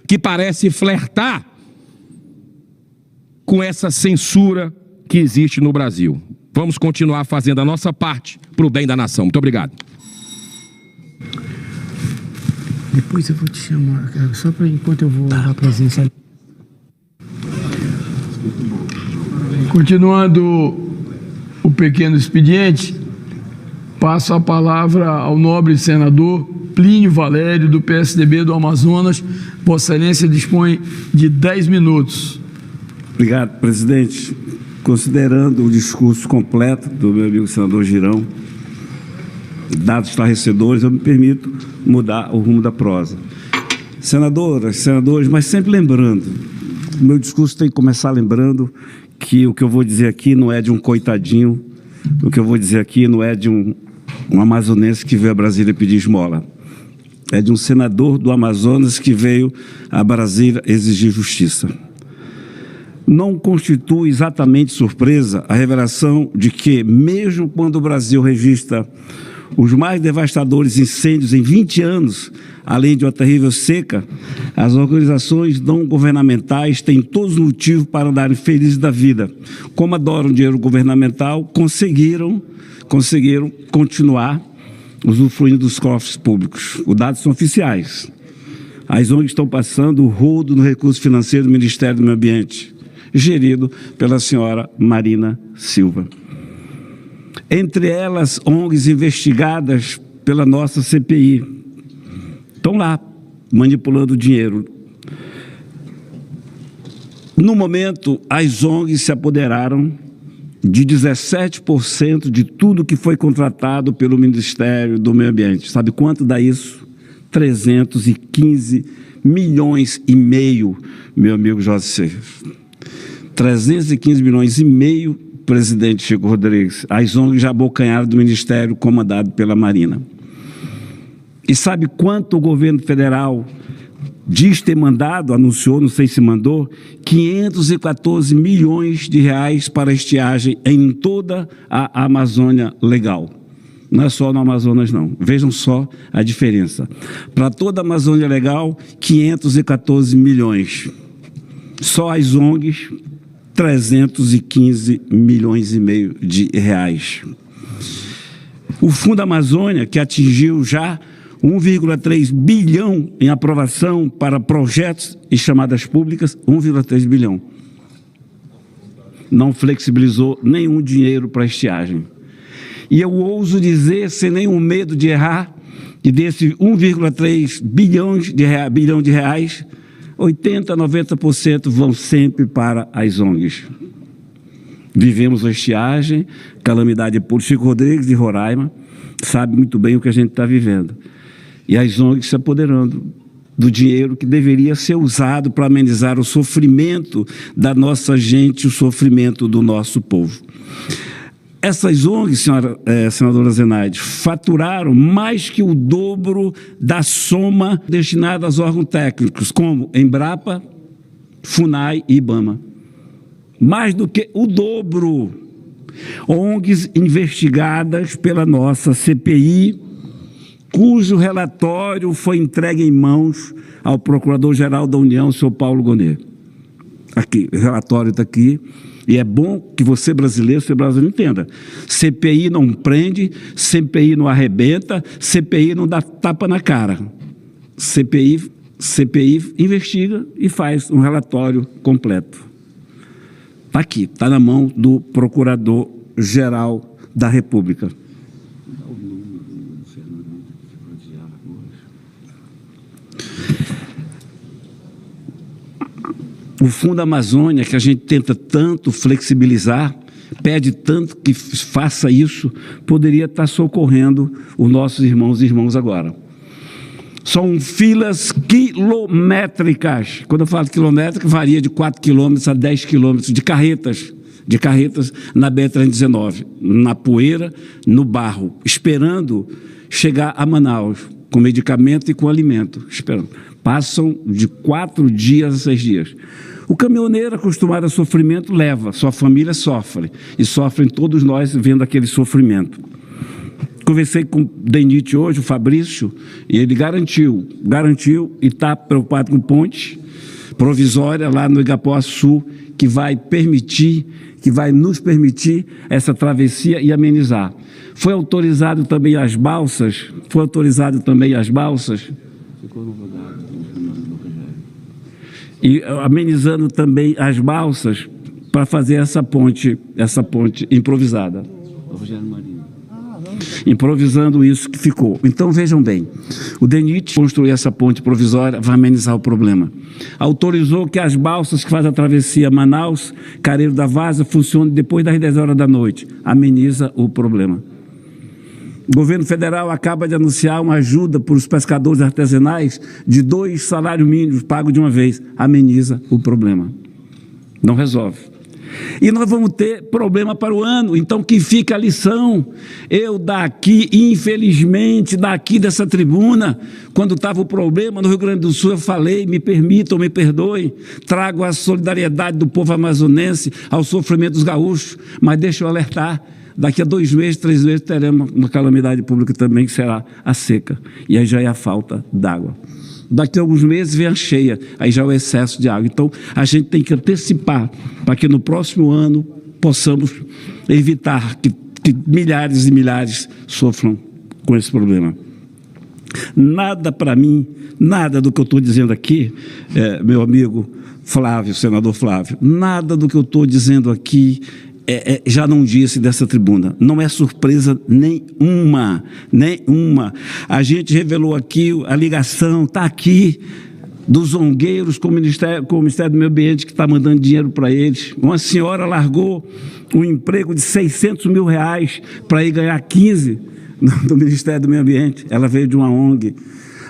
que parece flertar com essa censura que existe no Brasil. Vamos continuar fazendo a nossa parte para o bem da nação. Muito obrigado. Depois eu vou te chamar, cara, só para enquanto eu vou dar presença. Continuando o pequeno expediente, passo a palavra ao nobre senador Plínio Valério, do PSDB do Amazonas. Vossa Excelência dispõe de 10 minutos. Obrigado, presidente. Considerando o discurso completo do meu amigo senador Girão, dados esclarecedores, eu me permito mudar o rumo da prosa. Senadoras, senadores, mas sempre lembrando, o meu discurso tem que começar lembrando que o que eu vou dizer aqui não é de um coitadinho, o que eu vou dizer aqui não é de um amazonense que veio a Brasília pedir esmola. É de um senador do Amazonas que veio a Brasília exigir justiça. Não constitui exatamente surpresa a revelação de que, mesmo quando o Brasil registra os mais devastadores incêndios em 20 anos, além de uma terrível seca, as organizações não governamentais têm todos os motivos para andarem felizes da vida. Como adoram dinheiro governamental, conseguiram continuar usufruindo dos cofres públicos. Os dados são oficiais. As ONGs estão passando o rodo no recurso financeiro do Ministério do Meio Ambiente, gerido pela senhora Marina Silva. Entre elas, ONGs investigadas pela nossa CPI. Estão lá, manipulando dinheiro. No momento, as ONGs se apoderaram de 17% de tudo que foi contratado pelo Ministério do Meio Ambiente. Sabe quanto dá isso? 315 milhões e meio, meu amigo José. 315 milhões e meio, presidente Chico Rodrigues. As ONGs já abocanharam do Ministério comandado pela Marina. E sabe quanto o governo federal diz ter mandado, anunciou, não sei se mandou, 514 milhões de reais para estiagem em toda a Amazônia Legal. Não é só no Amazonas, não. Vejam só a diferença. Para toda a Amazônia Legal, 514 milhões. Só as ONGs, 315 milhões e meio de reais. O Fundo Amazônia, que atingiu já 1,3 bilhão em aprovação para projetos e chamadas públicas, 1,3 bilhão. Não flexibilizou nenhum dinheiro para estiagem. E eu ouso dizer, sem nenhum medo de errar, que desse 1,3 bilhão de reais, 80% a 90% vão sempre para as ONGs. Vivemos a estiagem, calamidade por Chico Rodrigues de Roraima, sabe muito bem o que a gente está vivendo. E as ONGs se apoderando do dinheiro que deveria ser usado para amenizar o sofrimento da nossa gente, o sofrimento do nosso povo. Essas ONGs, senadora Zenaide, faturaram mais que o dobro da soma destinada aos órgãos técnicos, como Embrapa, FUNAI e IBAMA. Mais do que o dobro. ONGs investigadas pela nossa CPI, cujo relatório foi entregue em mãos ao Procurador-Geral da União, o senhor Paulo Gonet. Aqui, o relatório está aqui, e é bom que você brasileiro entenda. CPI não prende, CPI não arrebenta, CPI não dá tapa na cara. CPI investiga e faz um relatório completo. Está aqui, está na mão do Procurador-Geral da República. O Fundo Amazônia, que a gente tenta tanto flexibilizar, pede tanto que faça isso, poderia estar socorrendo os nossos irmãos e irmãs agora. São filas quilométricas. Quando eu falo quilométrica, varia de 4 quilômetros a 10 quilômetros de carretas na BR-319, na poeira, no barro, esperando chegar a Manaus, com medicamento e com alimento, esperando. Passam de 4 dias a 6 dias. O caminhoneiro, acostumado a sofrimento, leva, sua família sofre, e sofrem todos nós vendo aquele sofrimento. Conversei com o DENIT hoje, o Fabrício, e ele garantiu e está preocupado com ponte, provisória lá no Igapoaçu, que vai nos permitir essa travessia e amenizar. Foi autorizado também as balsas, e amenizando também as balsas para fazer essa ponte improvisada. Improvisando isso que ficou. Então, vejam bem, o DENIT construiu essa ponte provisória, vai amenizar o problema. Autorizou que as balsas que fazem a travessia Manaus, Careiro da Várzea, funcionem depois das 10 horas da noite. Ameniza o problema. O governo federal acaba de anunciar uma ajuda para os pescadores artesanais de 2 salários mínimos pagos de uma vez. Ameniza o problema. Não resolve. E nós vamos ter problema para o ano, então que fica a lição. Eu daqui, infelizmente, daqui dessa tribuna, quando estava o problema no Rio Grande do Sul, eu falei, me permitam, me perdoem, trago a solidariedade do povo amazonense ao sofrimento dos gaúchos, mas deixa eu alertar, daqui a 2 meses, 3 meses, teremos uma calamidade pública também, que será a seca, e aí já é a falta d'água. Daqui a alguns meses vem a cheia, aí já é o excesso de água. Então, a gente tem que antecipar para que no próximo ano possamos evitar que milhares e milhares sofram com esse problema. Nada para mim, nada do que eu estou dizendo aqui, meu amigo Flávio, senador Flávio, nada do que eu estou dizendo aqui já não disse dessa tribuna, não é surpresa nenhuma. A gente revelou aqui, a ligação está aqui, dos zongueiros com o Ministério do Meio Ambiente, que está mandando dinheiro para eles. Uma senhora largou um emprego de R$600 mil para ir ganhar 15 do Ministério do Meio Ambiente. Ela veio de uma ONG.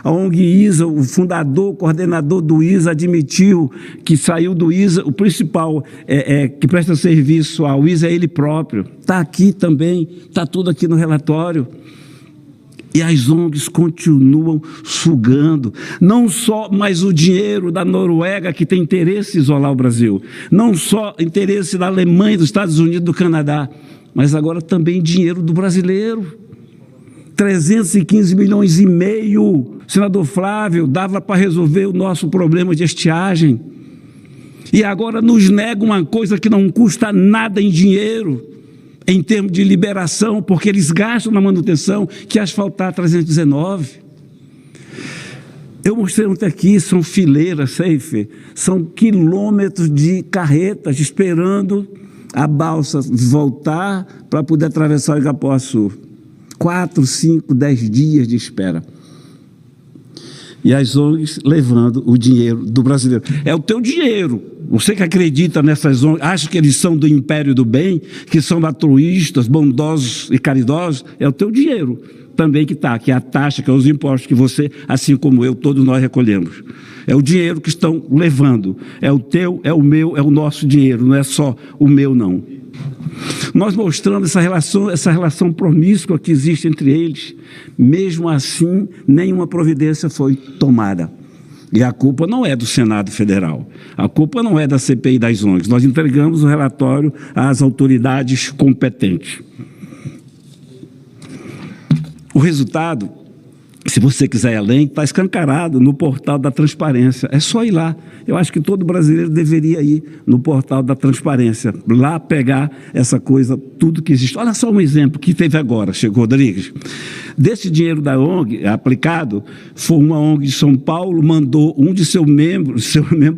A ONG ISA, o fundador, o coordenador do ISA admitiu que saiu do ISA, o principal que presta serviço ao ISA é ele próprio. Está aqui também, está tudo aqui no relatório. E as ONGs continuam sugando, não só mais o dinheiro da Noruega, que tem interesse em isolar o Brasil, não só interesse da Alemanha, dos Estados Unidos, do Canadá, mas agora também dinheiro do brasileiro. 315,5 milhões, senador Flávio, dava para resolver o nosso problema de estiagem. E agora nos nega uma coisa que não custa nada em dinheiro, em termos de liberação, porque eles gastam na manutenção, que é asfaltar 319. Eu mostrei ontem aqui, são fileiras, são quilômetros de carretas esperando a balsa voltar para poder atravessar o Igapoaçu. 4, 5, 10 dias de espera. E as ONGs levando o dinheiro do brasileiro. É o teu dinheiro. Você que acredita nessas ONGs, acha que eles são do império do bem, que são altruístas, bondosos e caridosos, é o teu dinheiro também que está, que é a taxa, que é os impostos que você, assim como eu, todos nós recolhemos. É o dinheiro que estão levando. É o teu, é o meu, é o nosso dinheiro, não é só o meu, não. Nós mostramos essa relação promíscua que existe entre eles. Mesmo assim, nenhuma providência foi tomada. E a culpa não é do Senado Federal, a culpa não é da CPI das ONGs. Nós entregamos o relatório às autoridades competentes. O resultado, se você quiser ir além, está escancarado no portal da transparência. É só ir lá. Eu acho que todo brasileiro deveria ir no portal da transparência, lá pegar essa coisa, tudo que existe. Olha só um exemplo que teve agora, chegou Rodrigues. Desse dinheiro da ONG aplicado, foi uma ONG de São Paulo, mandou um de seu membro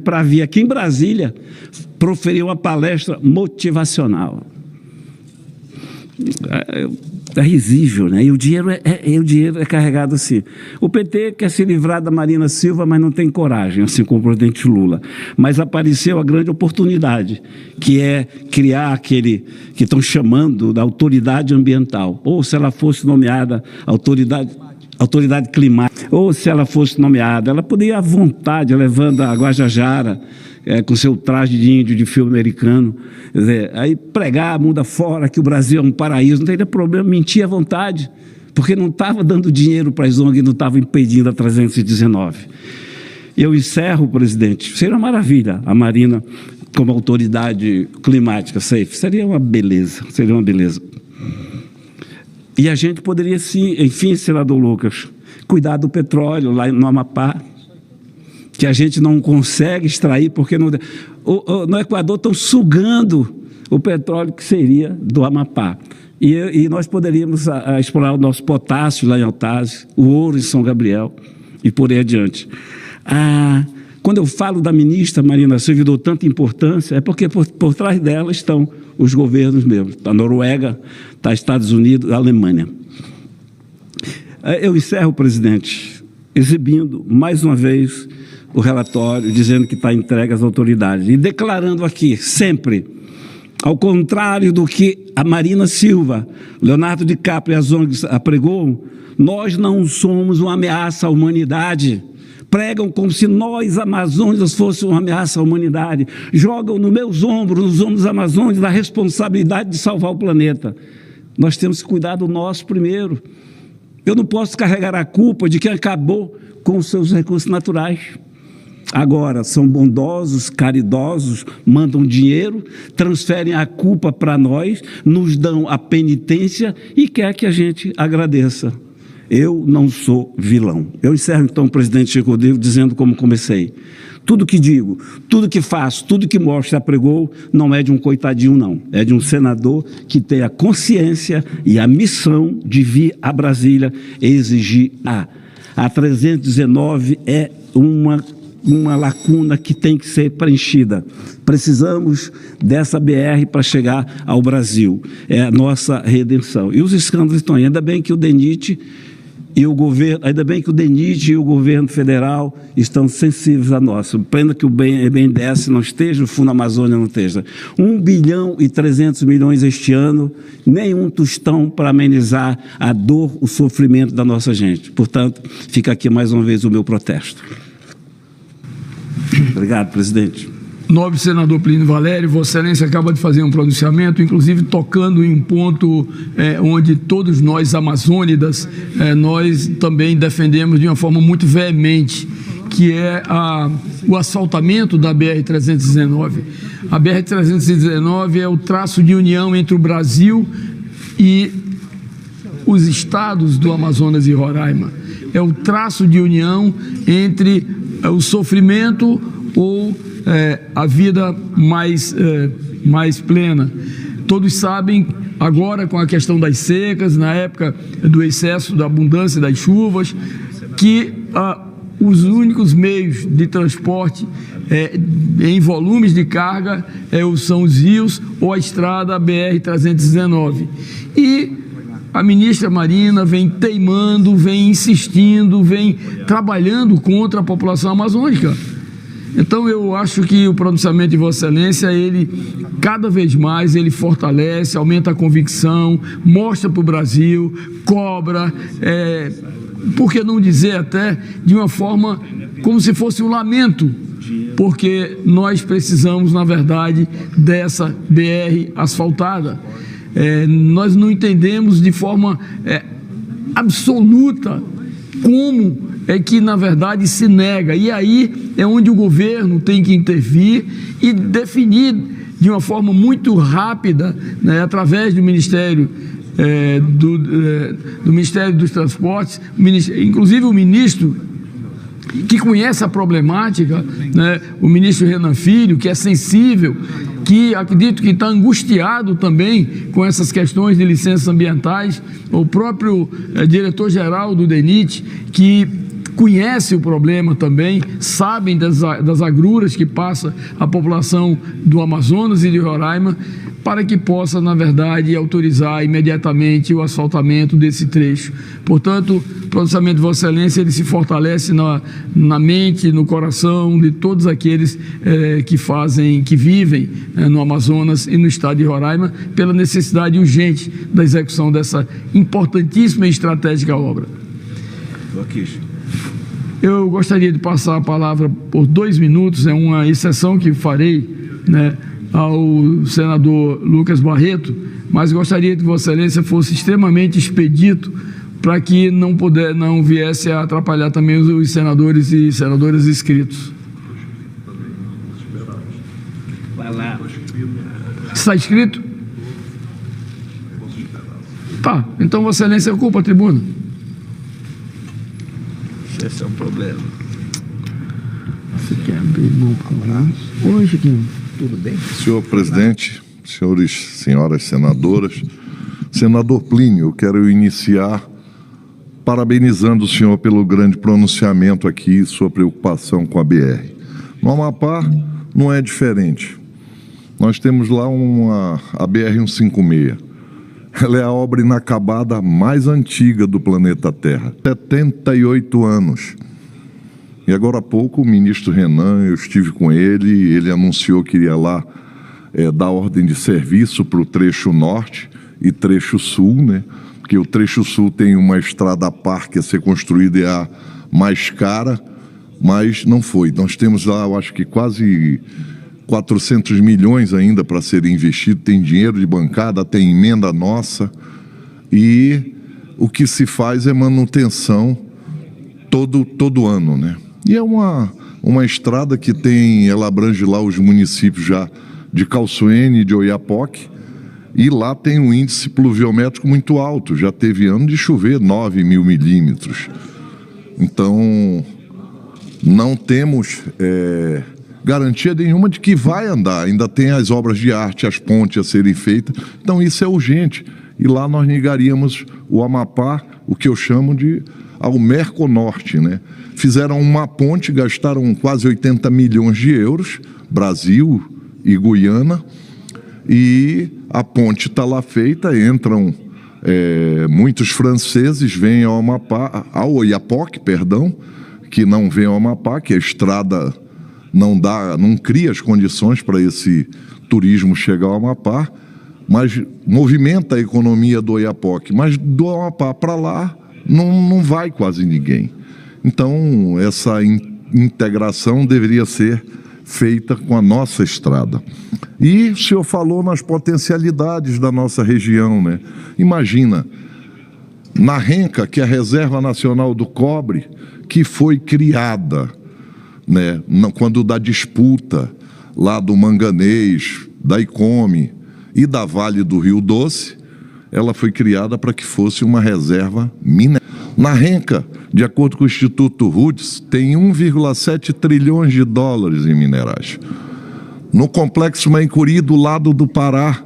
para vir aqui em Brasília, proferir uma palestra motivacional. É risível, né? E o dinheiro é carregado assim. O PT quer se livrar da Marina Silva, mas não tem coragem, assim como o presidente Lula. Mas apareceu a grande oportunidade, que é criar aquele que estão chamando da autoridade ambiental. Ou se ela fosse nomeada autoridade climática, ou se ela fosse nomeada, ela poderia ir à vontade, levando a Guajajara, com seu traje de índio de filme americano, quer dizer, aí pregar mundo afora que o Brasil é um paraíso, não teria problema, mentir à vontade, porque não estava dando dinheiro para as ONGs, não estava impedindo a 319. Eu encerro, presidente, seria uma maravilha a Marina como autoridade climática, seria uma beleza, E a gente poderia, sim, enfim, senador Lucas, cuidar do petróleo lá no Amapá. que a gente não consegue extrair, porque no Equador estão sugando o petróleo que seria do Amapá. E nós poderíamos explorar o nosso potássio lá em Altazes, o ouro em São Gabriel e por aí adiante. Quando eu falo da ministra Marina Silva e dou tanta importância, é porque por trás dela estão os governos mesmos, a Noruega, está Estados Unidos, a Alemanha. Eu encerro, presidente, exibindo mais uma vez o relatório, dizendo que está entregue às autoridades e declarando aqui, sempre, ao contrário do que a Marina Silva, Leonardo DiCaprio e as ONGs apregou, nós não somos uma ameaça à humanidade. Pregam como se nós, amazônicos, fôssemos uma ameaça à humanidade. Jogam nos meus ombros, nos ombros amazônicos, a responsabilidade de salvar o planeta. Nós temos que cuidar do nosso primeiro. Eu não posso carregar a culpa de quem acabou com os seus recursos naturais. Agora, são bondosos, caridosos, mandam dinheiro, transferem a culpa para nós, nos dão a penitência e quer que a gente agradeça. Eu não sou vilão. Eu encerro, então, presidente Chico Rodrigo, dizendo como comecei. Tudo que digo, tudo que faço, tudo que mostro e apregou, não é de um coitadinho, não. É de um senador que tem a consciência e a missão de vir a Brasília e exigir a 319 é uma lacuna que tem que ser preenchida. Precisamos dessa BR para chegar ao Brasil. É a nossa redenção. E os escândalos estão aí. Ainda bem que o DENIT e o governo federal estão sensíveis a nós. Pena que o BNDES não esteja, o Fundo Amazônia não esteja. 1 bilhão e 300 milhões este ano, nenhum tostão para amenizar a dor, o sofrimento da nossa gente. Portanto, fica aqui mais uma vez o meu protesto. Obrigado, presidente. Nobre senador Plínio Valério, Vossa Excelência acaba de fazer um pronunciamento, inclusive tocando em um ponto onde todos nós amazônidas, nós também defendemos de uma forma muito veemente, que é o asfaltamento da BR-319. A BR-319 é o traço de união entre o Brasil e os estados do Amazonas e Roraima. É o traço de união entre o sofrimento ou a vida mais plena. Todos sabem, agora com a questão das secas, na época do excesso, da abundância das chuvas, que os únicos meios de transporte em volumes de carga são os rios ou a estrada BR-319. E a ministra Marina vem teimando, vem insistindo, vem trabalhando contra a população amazônica. Então, eu acho que o pronunciamento de Vossa Excelência, ele, cada vez mais, ele fortalece, aumenta a convicção, mostra para o Brasil, cobra, por que não dizer até de uma forma como se fosse um lamento, porque nós precisamos, na verdade, dessa BR asfaltada. Nós não entendemos de forma absoluta como é que, na verdade, se nega. E aí é onde o governo tem que intervir e definir de uma forma muito rápida, né, através do Ministério do Ministério dos Transportes, inclusive o ministro que conhece a problemática, né, o ministro Renan Filho, que é sensível, que acredito que está angustiado também com essas questões de licenças ambientais, o próprio diretor-geral do DENIT, que conhece o problema também, sabem das agruras que passa a população do Amazonas e de Roraima, para que possa, na verdade, autorizar imediatamente o asfaltamento desse trecho. Portanto, o pronunciamento de Vossa Excelência, ele se fortalece na mente, no coração de todos aqueles que vivem no Amazonas e no estado de Roraima, pela necessidade urgente da execução dessa importantíssima e estratégica obra. Eu gostaria de passar a palavra por 2 minutos, é uma exceção que farei, né, ao senador Lucas Barreto, mas gostaria que Vossa Excelência fosse extremamente expedito para que não viesse a atrapalhar também os senadores e senadoras inscritos. Vai lá. Está inscrito? Tá, então Vossa Excelência ocupa a tribuna. Esse é o problema. Você quer abrir mão para lá? Oi, Chiquinho. Tudo bem? Senhor presidente, senhoras senadoras, senador Plínio, eu quero iniciar parabenizando o senhor pelo grande pronunciamento aqui, sua preocupação com a BR. No Amapá não é diferente. Nós temos lá a BR-156. Ela é a obra inacabada mais antiga do planeta Terra. 78 anos. E agora há pouco o ministro Renan, eu estive com ele anunciou que iria lá dar ordem de serviço para o trecho norte e trecho sul, né? Porque o trecho sul tem uma estrada a par que a ser construída, é a mais cara, mas não foi. Nós temos lá, eu acho que quase 400 milhões ainda para ser investido, tem dinheiro de bancada, tem emenda nossa, e o que se faz é manutenção todo ano, né? E é uma estrada que ela abrange lá os municípios já de Calçoene e de Oiapoque, e lá tem um índice pluviométrico muito alto, já teve ano de chover 9.000 milímetros. Então, não temos garantia nenhuma de que vai andar, ainda tem as obras de arte, as pontes a serem feitas, então isso é urgente. E lá nós ligaríamos o Amapá, o que eu chamo de ao Merconorte, né? Fizeram uma ponte, gastaram quase 80 milhões de euros, Brasil e Guiana, e a ponte está lá feita, entram muitos franceses, vêm ao Amapá, ao Oiapoque, perdão, que não vem ao Amapá, que a estrada não cria as condições para esse turismo chegar ao Amapá, mas movimenta a economia do Oiapoque, mas do Amapá para lá não vai quase ninguém. Então, essa integração deveria ser feita com a nossa estrada. E o senhor falou nas potencialidades da nossa região, né? Imagina, na Renca, que é a Reserva Nacional do Cobre, que foi criada, né, quando da disputa lá do manganês, da Icome e da Vale do Rio Doce, ela foi criada para que fosse uma reserva mineral. Na Renca, de acordo com o Instituto Roots, tem 1,7 trilhões de dólares em minerais. No Complexo Maicuri, do lado do Pará,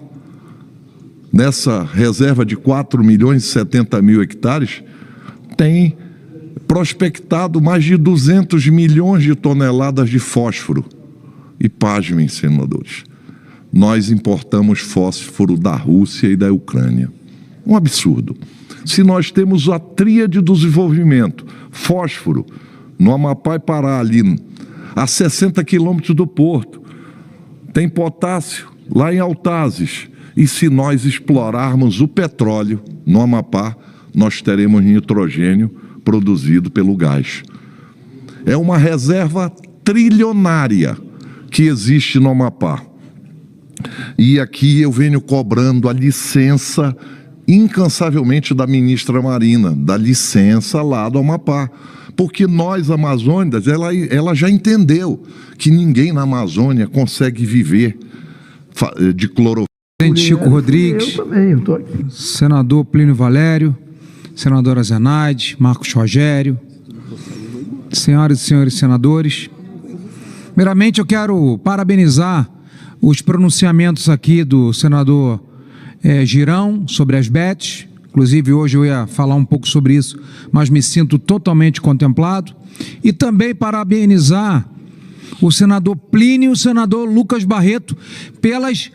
nessa reserva de 4 milhões e 70 mil hectares, tem prospectado mais de 200 milhões de toneladas de fósforo. E pasmem, senadores, nós importamos fósforo da Rússia e da Ucrânia. Um absurdo. Se nós temos a tríade do desenvolvimento, fósforo, no Amapá e Pará, ali a 60 quilômetros do porto, tem potássio lá em Altazes, e se nós explorarmos o petróleo no Amapá, nós teremos nitrogênio produzido pelo gás. É uma reserva trilionária que existe no Amapá. E aqui eu venho cobrando a licença incansavelmente da ministra Marina, da licença lá do Amapá. Porque nós, amazônicos, ela já entendeu que ninguém na Amazônia consegue viver de clorofila. Presidente Chico Rodrigues, eu tô aqui. Senador Plínio Valério, senadora Zenaide, Marcos Rogério, senhoras e senhores senadores. Primeiramente, eu quero parabenizar os pronunciamentos aqui do senador Girão sobre as bets. Inclusive, hoje eu ia falar um pouco sobre isso, mas me sinto totalmente contemplado. E também parabenizar o senador Plínio e o senador Lucas Barreto pelas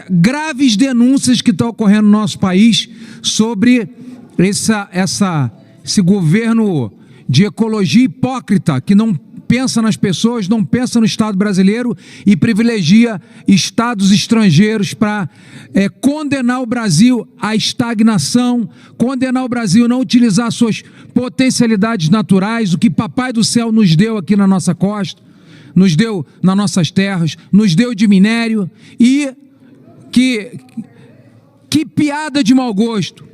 graves denúncias que estão ocorrendo no nosso país sobre esse governo de ecologia hipócrita, que não pensa nas pessoas, não pensa no Estado brasileiro e privilegia estados estrangeiros para condenar o Brasil à estagnação, condenar o Brasil a não utilizar suas potencialidades naturais, o que Papai do Céu nos deu aqui na nossa costa, nos deu nas nossas terras, nos deu de minério. E que piada de mau gosto.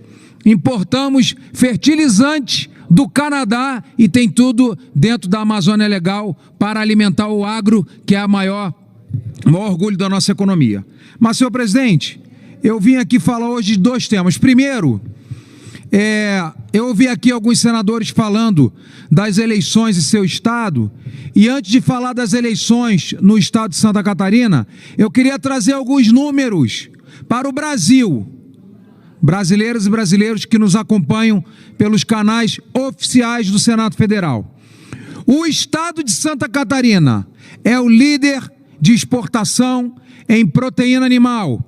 Importamos fertilizantes do Canadá e tem tudo dentro da Amazônia Legal para alimentar o agro, que é o maior orgulho da nossa economia. Mas, senhor presidente, eu vim aqui falar hoje de dois temas. Primeiro, Eu ouvi aqui alguns senadores falando das eleições em seu estado, e antes de falar das eleições no estado de Santa Catarina, eu queria trazer alguns números para o Brasil, brasileiras e brasileiros que nos acompanham pelos canais oficiais do Senado Federal. O estado de Santa Catarina é o líder de exportação em proteína animal.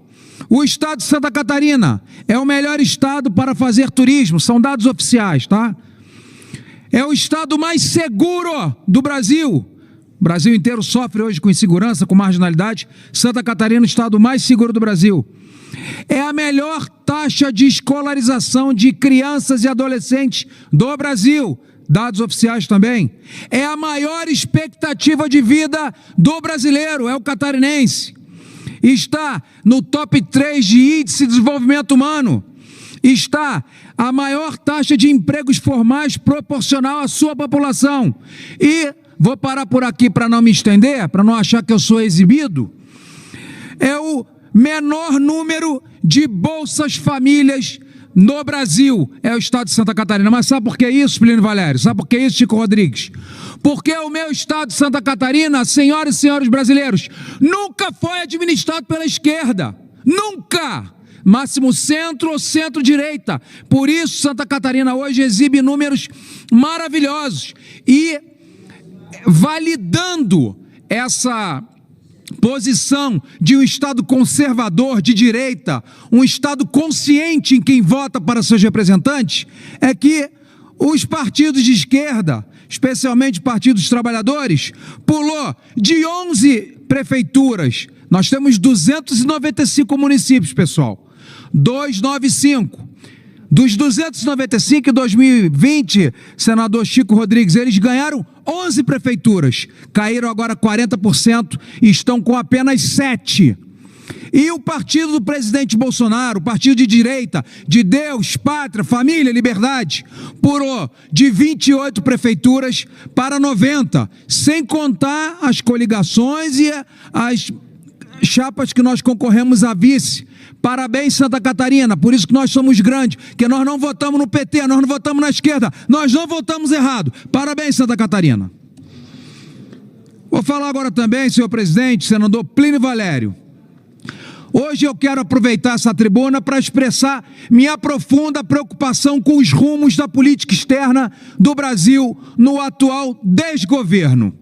O estado de Santa Catarina é o melhor estado para fazer turismo, são dados oficiais, tá? É o estado mais seguro do Brasil. O Brasil inteiro sofre hoje com insegurança, com marginalidade. Santa Catarina é o estado mais seguro do Brasil. É a melhor taxa de escolarização de crianças e adolescentes do Brasil. Dados oficiais também. É a maior expectativa de vida do brasileiro, é o catarinense. Está no top 3 de índice de desenvolvimento humano. Está a maior taxa de empregos formais proporcional à sua população. E vou parar por aqui para não me estender, para não achar que eu sou exibido. É o menor número de bolsas famílias no Brasil, é o estado de Santa Catarina. Mas sabe por que isso, Plínio Valério? Sabe por que isso, Chico Rodrigues? Porque o meu estado de Santa Catarina, senhoras e senhores brasileiros, nunca foi administrado pela esquerda. Nunca! Máximo centro ou centro-direita. Por isso, Santa Catarina hoje exibe números maravilhosos. E validando essa posição de um estado conservador, de direita, um estado consciente em quem vota para seus representantes, é que os partidos de esquerda, especialmente o Partido dos Trabalhadores, pulou de 11 prefeituras. Nós temos 295 municípios, pessoal. 295. Dos 295 em 2020, senador Chico Rodrigues, eles ganharam 11 prefeituras, caíram agora 40% e estão com apenas 7. E o partido do presidente Bolsonaro, o partido de direita, de Deus, pátria, família, liberdade, pulou de 28 prefeituras para 90, sem contar as coligações e as chapas que nós concorremos a vice. Parabéns, Santa Catarina, por isso que nós somos grandes, que nós não votamos no PT, nós não votamos na esquerda, nós não votamos errado. Parabéns, Santa Catarina. Vou falar agora também, senhor presidente, senador Plínio Valério. Hoje eu quero aproveitar essa tribuna para expressar minha profunda preocupação com os rumos da política externa do Brasil no atual desgoverno.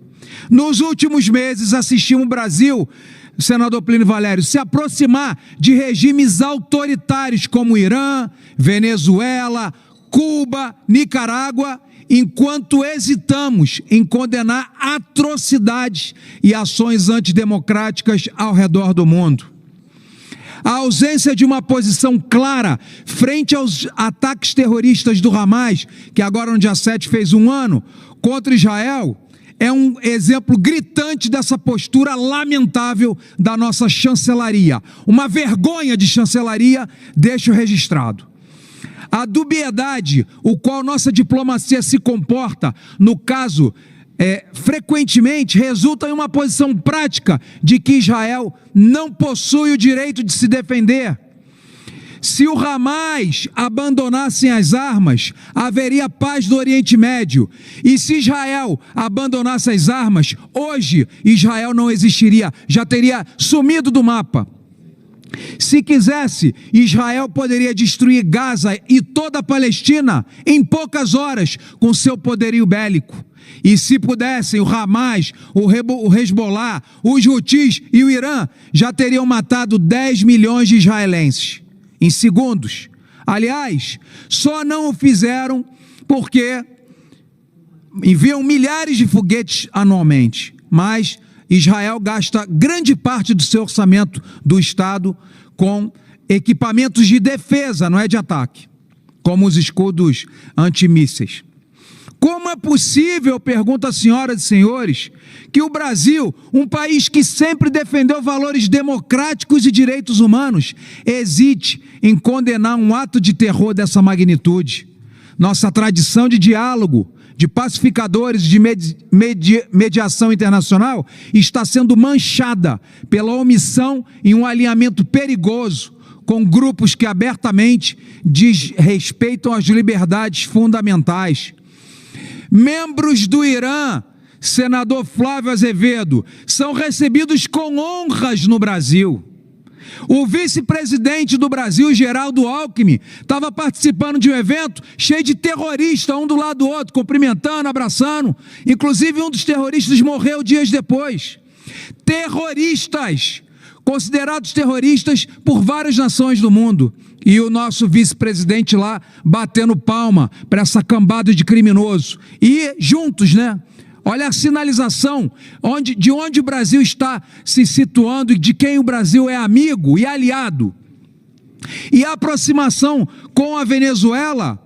Nos últimos meses assistimos o Brasil, senador Plínio Valério, se aproximar de regimes autoritários como Irã, Venezuela, Cuba, Nicarágua, enquanto hesitamos em condenar atrocidades e ações antidemocráticas ao redor do mundo. A ausência de uma posição clara frente aos ataques terroristas do Hamas, que agora no dia 7 fez 1 ano, contra Israel, é um exemplo gritante dessa postura lamentável da nossa chancelaria. Uma vergonha de chancelaria, deixo registrado. A dubiedade, o qual nossa diplomacia se comporta, no caso, frequentemente resulta em uma posição prática de que Israel não possui o direito de se defender. Se o Hamas abandonassem as armas, haveria paz no Oriente Médio. E se Israel abandonasse as armas, hoje Israel não existiria, já teria sumido do mapa. Se quisesse, Israel poderia destruir Gaza e toda a Palestina em poucas horas com seu poderio bélico. E se pudessem, o Hamas, o Hezbollah, os Houthis e o Irã já teriam matado 10 milhões de israelenses em segundos. Aliás, só não o fizeram porque enviam milhares de foguetes anualmente, mas Israel gasta grande parte do seu orçamento do Estado com equipamentos de defesa, não é de ataque, como os escudos antimísseis. Como é possível, pergunto às senhoras e senhores, que o Brasil, um país que sempre defendeu valores democráticos e direitos humanos, hesite em condenar um ato de terror dessa magnitude? Nossa tradição de diálogo, de pacificadores, de mediação internacional, está sendo manchada pela omissão em um alinhamento perigoso com grupos que abertamente desrespeitam as liberdades fundamentais. Membros do Irã, senador Flávio Azevedo, são recebidos com honras no Brasil. O vice-presidente do Brasil, Geraldo Alckmin, estava participando de um evento cheio de terroristas, um do lado do outro, cumprimentando, abraçando. Inclusive, um dos terroristas morreu dias depois. Terroristas, considerados terroristas por várias nações do mundo. E o nosso vice-presidente lá batendo palma para essa cambada de criminoso. E juntos, né? Olha a sinalização de onde o Brasil está se situando e de quem o Brasil é amigo e aliado. E a aproximação com a Venezuela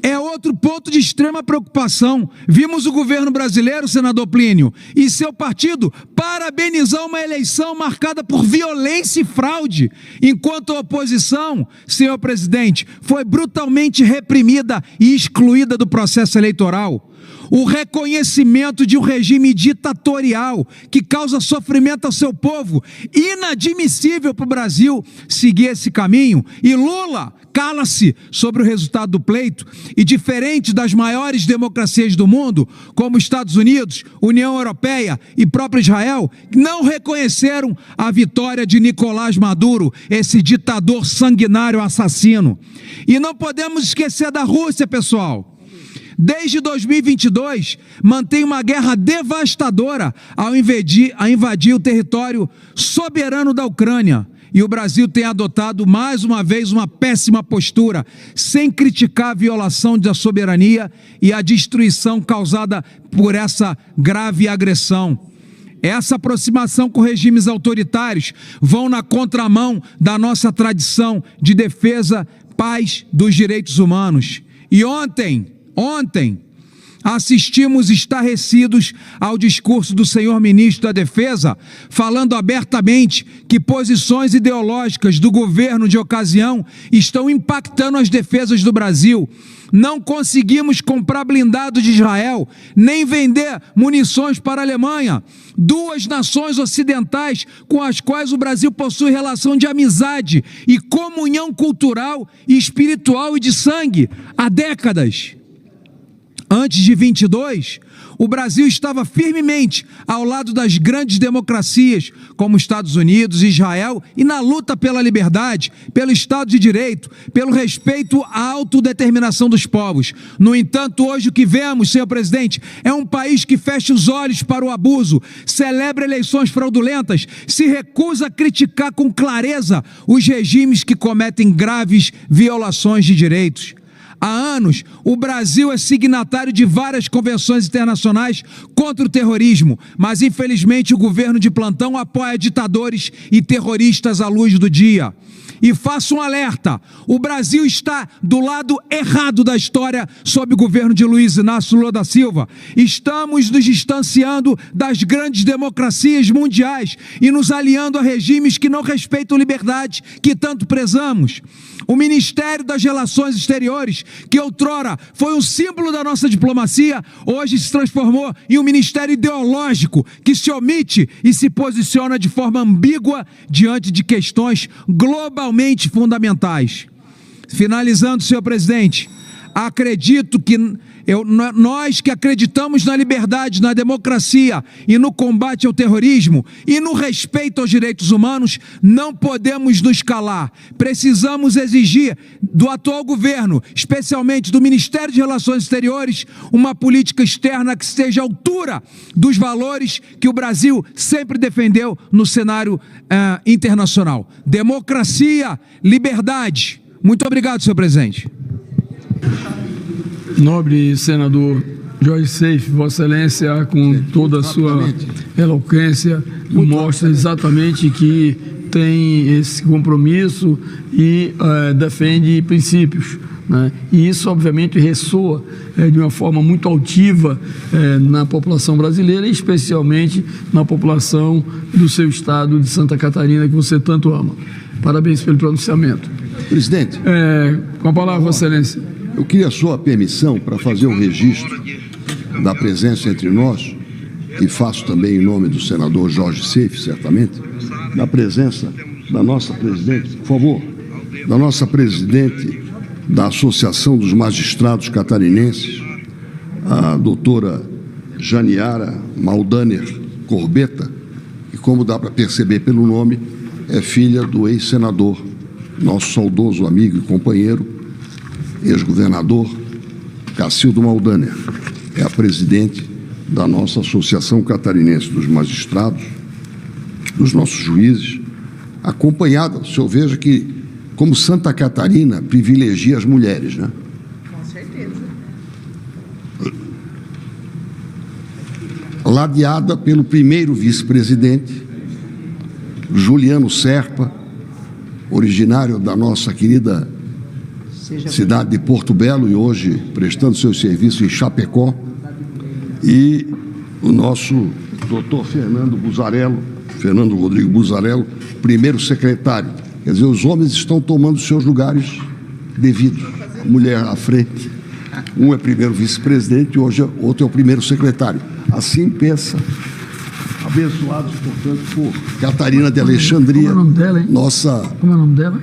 é outro ponto de extrema preocupação. Vimos o governo brasileiro, senador Plínio, e seu partido parabenizar uma eleição marcada por violência e fraude, enquanto a oposição, senhor presidente, foi brutalmente reprimida e excluída do processo eleitoral. O reconhecimento de um regime ditatorial que causa sofrimento ao seu povo, inadmissível para o Brasil seguir esse caminho. E Lula cala-se sobre o resultado do pleito, e diferente das maiores democracias do mundo, como Estados Unidos, União Europeia e próprio Israel, não reconheceram a vitória de Nicolás Maduro, esse ditador sanguinário assassino. E não podemos esquecer da Rússia, pessoal. Desde 2022, mantém uma guerra devastadora ao invadir o território soberano da Ucrânia. E o Brasil tem adotado mais uma vez uma péssima postura, sem criticar a violação da soberania e a destruição causada por essa grave agressão. Essa aproximação com regimes autoritários vão na contramão da nossa tradição de defesa, paz dos direitos humanos. E ontem, assistimos estarrecidos ao discurso do senhor ministro da Defesa, falando abertamente que posições ideológicas do governo de ocasião estão impactando as defesas do Brasil. Não conseguimos comprar blindado de Israel, nem vender munições para a Alemanha, duas nações ocidentais com as quais o Brasil possui relação de amizade e comunhão cultural e espiritual e de sangue há décadas. Antes de 22, o Brasil estava firmemente ao lado das grandes democracias, como Estados Unidos e Israel, e na luta pela liberdade, pelo Estado de Direito, pelo respeito à autodeterminação dos povos. No entanto, hoje o que vemos, senhor presidente, é um país que fecha os olhos para o abuso, celebra eleições fraudulentas, se recusa a criticar com clareza os regimes que cometem graves violações de direitos. Há anos, o Brasil é signatário de várias convenções internacionais contra o terrorismo, mas infelizmente o governo de plantão apoia ditadores e terroristas à luz do dia. E faço um alerta, o Brasil está do lado errado da história sob o governo de Luiz Inácio Lula da Silva. Estamos nos distanciando das grandes democracias mundiais e nos aliando a regimes que não respeitam liberdade que tanto prezamos. O Ministério das Relações Exteriores, que outrora foi um símbolo da nossa diplomacia, hoje se transformou em um ministério ideológico que se omite e se posiciona de forma ambígua diante de questões globalmente fundamentais. Finalizando, senhor presidente, acredito que nós que acreditamos na liberdade, na democracia e no combate ao terrorismo e no respeito aos direitos humanos, não podemos nos calar. Precisamos exigir do atual governo, especialmente do Ministério de Relações Exteriores, uma política externa que esteja à altura dos valores que o Brasil sempre defendeu no cenário internacional. Democracia, liberdade. Muito obrigado, senhor presidente. Nobre senador Jorge Seif, Vossa Excelência, com toda a sua eloquência, mostra exatamente que tem esse compromisso e defende princípios, né? E isso, obviamente, ressoa de uma forma muito altiva na população brasileira, e especialmente na população do seu estado de Santa Catarina, que você tanto ama. Parabéns pelo pronunciamento. Presidente. Com a palavra, Vossa Excelência. Eu queria só a permissão para fazer o registro da presença entre nós, e faço também em nome do senador Jorge Seif, certamente, da presença da nossa presidente, por favor, da nossa presidente da Associação dos Magistrados Catarinenses, a doutora Janiara Maldaner Corbetta, que, como dá para perceber pelo nome, é filha do ex-senador, nosso saudoso amigo e companheiro, ex-governador Cacildo Maldaner. É a presidente da nossa Associação Catarinense dos Magistrados, dos nossos juízes, acompanhada, o senhor veja que, como Santa Catarina privilegia as mulheres, né? Com certeza. Ladeada pelo primeiro vice-presidente, Juliano Serpa, originário da nossa querida cidade de Porto Belo e hoje prestando seu serviço em Chapecó, e o nosso doutor Fernando Rodrigo Buzarello, primeiro secretário. Quer dizer, os homens estão tomando seus lugares devidos. A mulher à frente, um é primeiro vice-presidente, hoje outro é o primeiro secretário. Assim pensa, abençoados, portanto, por Catarina de Alexandria, como é o nome dela, hein? Como é o nome dela?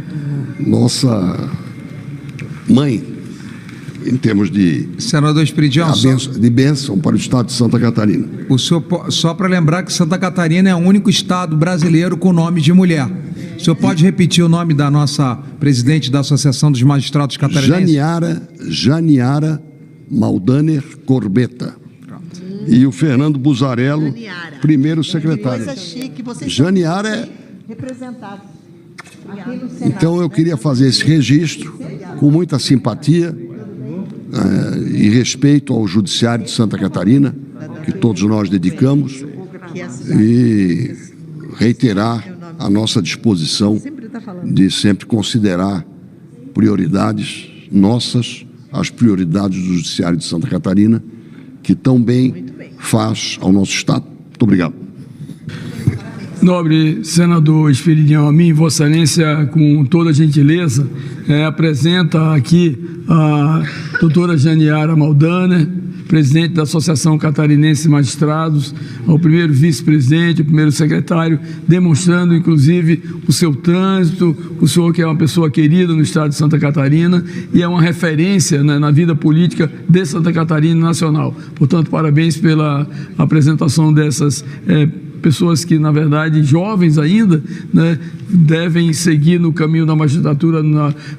Nossa mãe, em termos de Senador Esperidião, de bênção para o estado de Santa Catarina. O senhor, só para lembrar que Santa Catarina é o único estado brasileiro com nome de mulher. O senhor pode repetir o nome da nossa presidente da Associação dos Magistrados Catarinenses? Janiara Maldaner Corbetta. E o Fernando Buzarello, primeiro secretário. Coisa chique, vocês Janiara é representado aqui no Senado. Então eu queria fazer esse registro com muita simpatia e respeito ao Judiciário de Santa Catarina, que todos nós dedicamos, e reiterar a nossa disposição de sempre considerar prioridades nossas, as prioridades do Judiciário de Santa Catarina, que tão bem faz ao nosso Estado. Muito obrigado. Nobre senador Esperidião Amin, Vossa Excelência, com toda a gentileza, apresenta aqui a doutora Janiara Maldaner, presidente da Associação Catarinense de Magistrados, ao primeiro vice-presidente, o primeiro secretário, demonstrando, inclusive, o seu trânsito, o senhor que é uma pessoa querida no estado de Santa Catarina e é uma referência, né, na vida política de Santa Catarina nacional. Portanto, parabéns pela apresentação dessas pessoas que, na verdade, jovens ainda, né, devem seguir no caminho da magistratura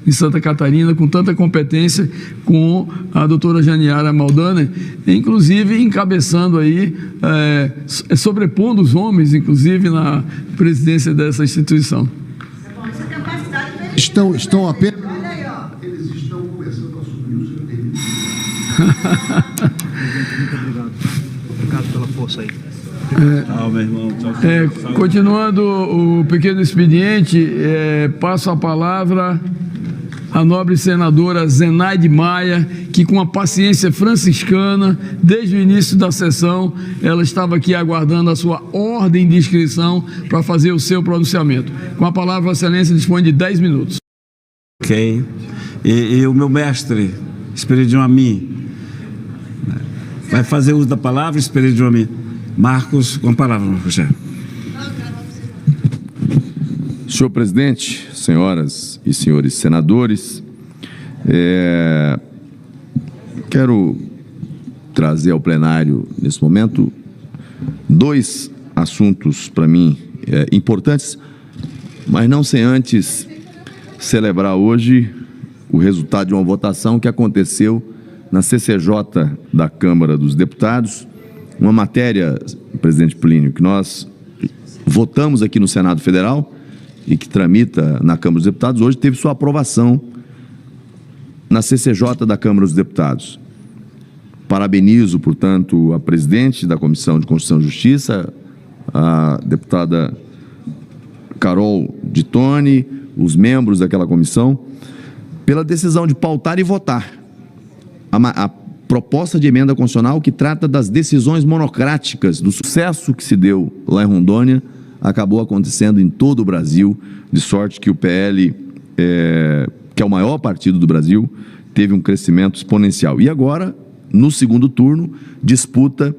em Santa Catarina com tanta competência, com a doutora Janiara Maldaner, inclusive encabeçando aí, sobrepondo os homens, inclusive, na presidência dessa instituição. Estão apenas... Eles estão começando a subir o seu serviço. Muito obrigado. Obrigado pela força aí. Tchau, meu irmão. Tchau, tchau. Continuando o pequeno expediente, passo a palavra à nobre senadora Zenaide Maia, que com a paciência franciscana, desde o início da sessão, ela estava aqui aguardando a sua ordem de inscrição para fazer o seu pronunciamento. Com a palavra, Vossa Excelência dispõe de 10 minutos. Ok. E o meu mestre, Esperidião Amin, vai fazer uso da palavra, Esperidião Amin. Marcos, com a palavra, Rogério. Senhor presidente, senhoras e senhores senadores, quero trazer ao plenário, nesse momento, dois assuntos, para mim, importantes, mas não sem antes celebrar hoje o resultado de uma votação que aconteceu na CCJ da Câmara dos Deputados, uma matéria, presidente Plínio, que nós votamos aqui no Senado Federal e que tramita na Câmara dos Deputados, hoje teve sua aprovação na CCJ da Câmara dos Deputados. Parabenizo, portanto, a presidente da Comissão de Constituição e Justiça, a deputada Carol de Tone, os membros daquela comissão, pela decisão de pautar e votar a proposta de emenda constitucional que trata das decisões monocráticas, do sucesso que se deu lá em Rondônia, acabou acontecendo em todo o Brasil, de sorte que o PL, que é o maior partido do Brasil, teve um crescimento exponencial. E agora, no segundo turno, disputa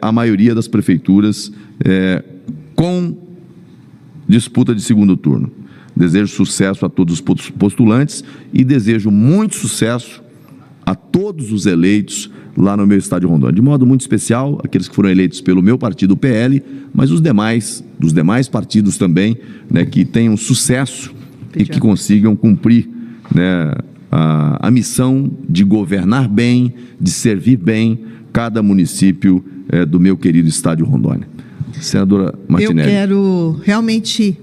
a maioria das prefeituras com disputa de segundo turno. Desejo sucesso a todos os postulantes e desejo muito sucesso a todos os eleitos lá no meu estado de Rondônia. De modo muito especial, aqueles que foram eleitos pelo meu partido, o PL, mas os demais, dos demais partidos também, né, que tenham sucesso e que consigam cumprir, né, a missão de governar bem, de servir bem cada município do meu querido estado de Rondônia. Senadora Martinelli. Eu quero realmente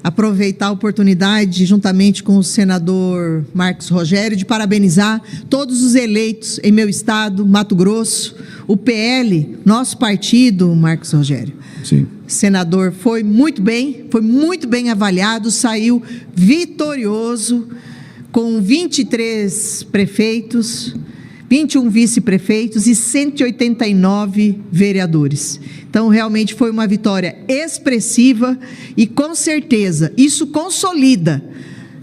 aproveitar a oportunidade, juntamente com o senador Marcos Rogério, de parabenizar todos os eleitos em meu estado, Mato Grosso, o PL, nosso partido, Marcos Rogério. Sim. Senador, foi muito bem avaliado, saiu vitorioso, com 23 prefeitos, 21 vice-prefeitos e 189 vereadores. Então, realmente foi uma vitória expressiva e, com certeza, isso consolida,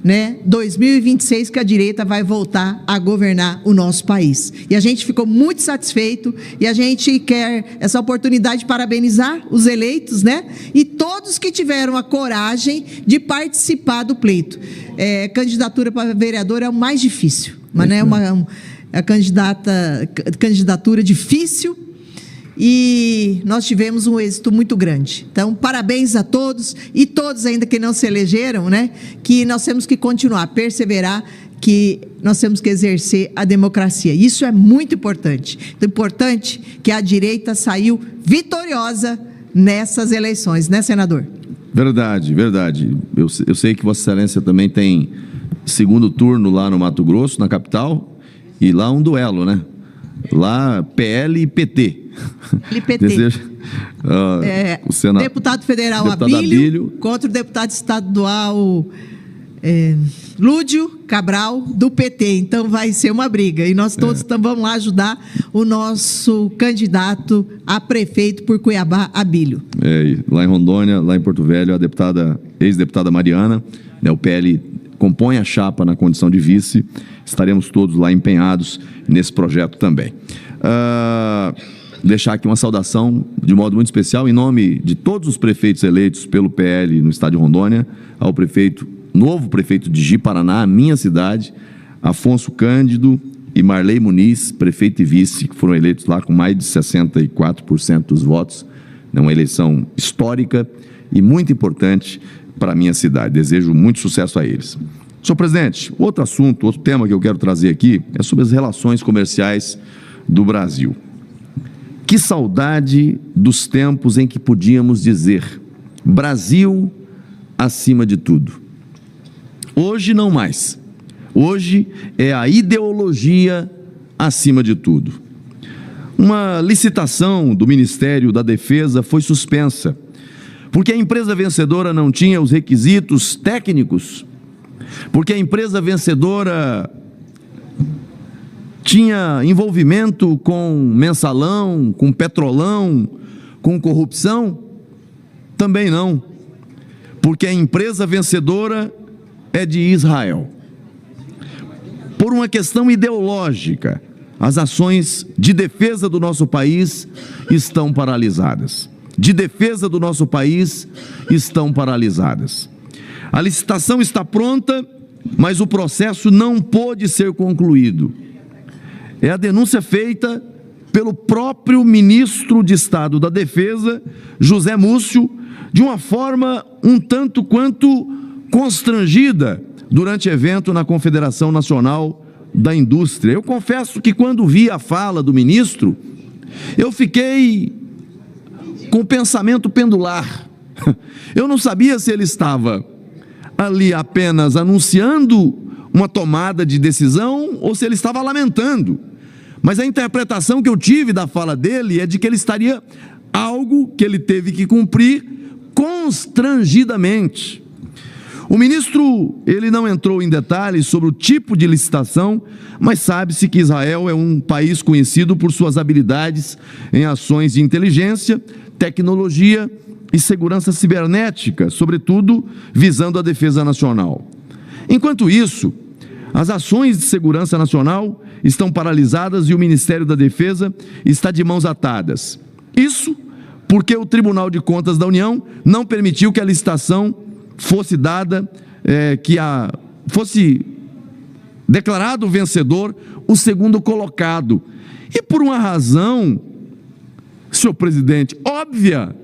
né, 2026, que a direita vai voltar a governar o nosso país. E a gente ficou muito satisfeito e a gente quer essa oportunidade de parabenizar os eleitos, né, e todos que tiveram a coragem de participar do pleito. Candidatura para vereador é o mais difícil, mas não é a candidatura difícil, e nós tivemos um êxito muito grande. Então, parabéns a todos, e todos ainda que não se elegeram, né, que nós temos que continuar, perseverar, que nós temos que exercer a democracia. Isso é muito importante. Então, importante que a direita saiu vitoriosa nessas eleições, né, senador? Verdade, verdade. Eu sei que Vossa Excelência também tem segundo turno lá no Mato Grosso, na capital, e lá um duelo, né? Lá PL e PT. Desejo, o deputado federal Abílio contra o deputado estadual Lúdio Cabral, do PT. Então vai ser uma briga. E nós todos vamos lá ajudar o nosso candidato a prefeito por Cuiabá, Abílio. Lá em Rondônia, lá em Porto Velho, a ex-deputada Mariana, né, o PL compõe a chapa na condição de vice. Estaremos todos lá empenhados nesse projeto também. Deixar aqui uma saudação de modo muito especial em nome de todos os prefeitos eleitos pelo PL no estado de Rondônia, ao novo prefeito de Ji-Paraná, minha cidade, Afonso Cândido e Marley Muniz, prefeito e vice, que foram eleitos lá com mais de 64% dos votos. É uma eleição histórica e muito importante para a minha cidade. Desejo muito sucesso a eles. Senhor presidente, outro tema que eu quero trazer aqui é sobre as relações comerciais do Brasil. Que saudade dos tempos em que podíamos dizer Brasil acima de tudo. Hoje não mais. Hoje é a ideologia acima de tudo. Uma licitação do Ministério da Defesa foi suspensa, porque a empresa vencedora não tinha os requisitos técnicos, porque a empresa vencedora tinha envolvimento com mensalão, com petrolão, com corrupção? Também não, porque a empresa vencedora é de Israel. Por uma questão ideológica, as ações de defesa do nosso país estão paralisadas. De defesa do nosso país estão paralisadas. A licitação está pronta, mas o processo não pôde ser concluído. É a denúncia feita pelo próprio ministro de Estado da Defesa, José Múcio, de uma forma um tanto quanto constrangida durante evento na Confederação Nacional da Indústria. Eu confesso que quando vi a fala do ministro, eu fiquei com o pensamento pendular. Eu não sabia se ele estava ali apenas anunciando uma tomada de decisão ou se ele estava lamentando. Mas a interpretação que eu tive da fala dele é de que ele estaria algo que ele teve que cumprir constrangidamente. O ministro, ele não entrou em detalhes sobre o tipo de licitação, mas sabe-se que Israel é um país conhecido por suas habilidades em ações de inteligência, tecnologia e segurança cibernética, sobretudo visando a defesa nacional. Enquanto isso, as ações de segurança nacional estão paralisadas e o Ministério da Defesa está de mãos atadas. Isso porque o Tribunal de Contas da União não permitiu que a licitação fosse dada, fosse declarado vencedor o segundo colocado. E por uma razão, senhor presidente, óbvia,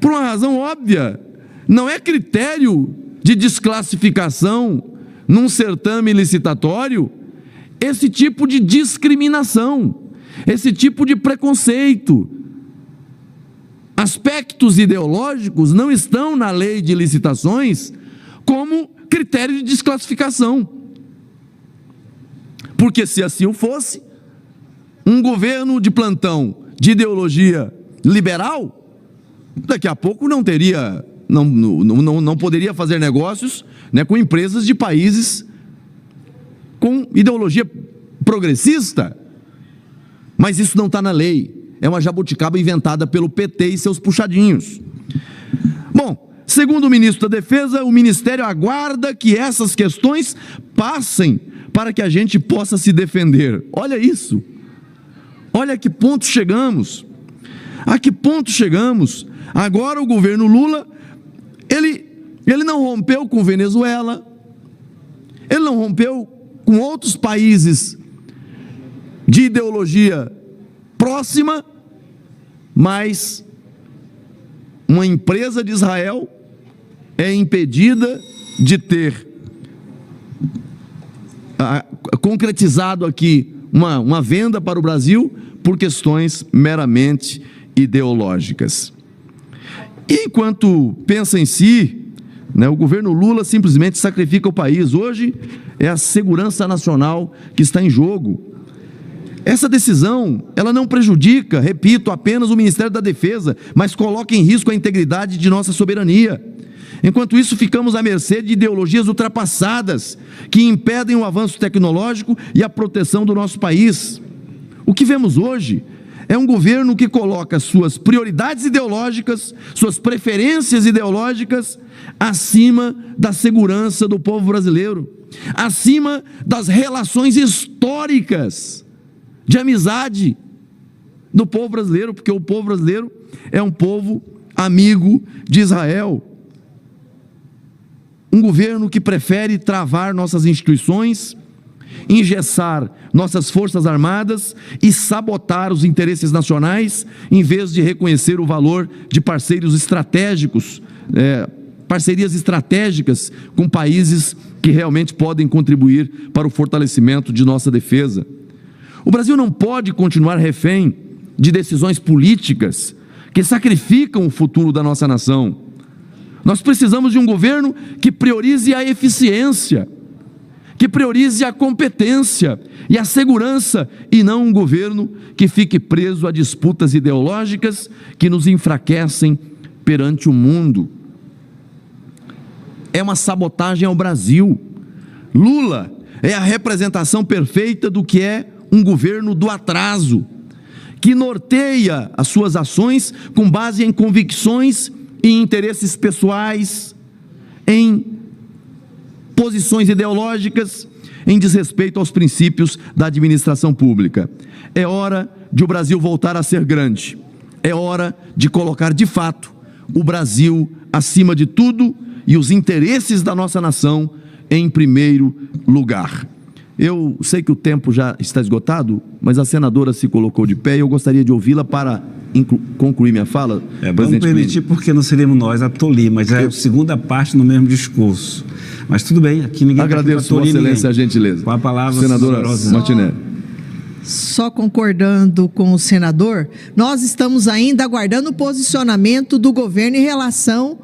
por uma razão óbvia, não é critério de desclassificação num certame licitatório esse tipo de discriminação, esse tipo de preconceito. Aspectos ideológicos não estão na lei de licitações como critério de desclassificação. Porque se assim o fosse, um governo de plantão de ideologia liberal, daqui a pouco não poderia fazer negócios, né, com empresas de países com ideologia progressista. Mas isso não está na lei. É uma jabuticaba inventada pelo PT e seus puxadinhos. Bom, segundo o ministro da Defesa, o Ministério aguarda que essas questões passem para que a gente possa se defender. Olha isso. Olha a que ponto chegamos. A que ponto chegamos. Agora o governo Lula, ele não rompeu com Venezuela, ele não rompeu com outros países de ideologia próxima, mas uma empresa de Israel é impedida de ter concretizado aqui uma venda para o Brasil por questões meramente ideológicas. E enquanto pensa em si, né, o governo Lula simplesmente sacrifica o país. Hoje é a segurança nacional que está em jogo. Essa decisão, ela não prejudica, repito, apenas o Ministério da Defesa, mas coloca em risco a integridade de nossa soberania. Enquanto isso, ficamos à mercê de ideologias ultrapassadas que impedem o avanço tecnológico e a proteção do nosso país. O que vemos hoje é um governo que coloca suas prioridades ideológicas, suas preferências ideológicas, acima da segurança do povo brasileiro, acima das relações históricas de amizade do povo brasileiro, porque o povo brasileiro é um povo amigo de Israel. Um governo que prefere travar nossas instituições, engessar nossas forças armadas e sabotar os interesses nacionais, em vez de reconhecer o valor de parceiros estratégicos, parcerias estratégicas com países que realmente podem contribuir para o fortalecimento de nossa defesa. O Brasil não pode continuar refém de decisões políticas que sacrificam o futuro da nossa nação. Nós precisamos de um governo que priorize a eficiência, que priorize a competência e a segurança, e não um governo que fique preso a disputas ideológicas que nos enfraquecem perante o mundo. É uma sabotagem ao Brasil. Lula é a representação perfeita do que é um governo do atraso, que norteia as suas ações com base em convicções e interesses pessoais, em posições ideológicas, em desrespeito aos princípios da administração pública. É hora de o Brasil voltar a ser grande. É hora de colocar de fato o Brasil acima de tudo e os interesses da nossa nação em primeiro lugar. Eu sei que o tempo já está esgotado, mas a senadora se colocou de pé e eu gostaria de ouvi-la para concluir minha fala. Vamos permitir, porque não seremos nós a tolir, mas é a segunda parte no mesmo discurso. Mas tudo bem, aqui ninguém... Agradeço, Vossa Excelência, a gentileza. Com a palavra, senadora Martinelli. Só concordando com o senador, nós estamos ainda aguardando o posicionamento do governo em relação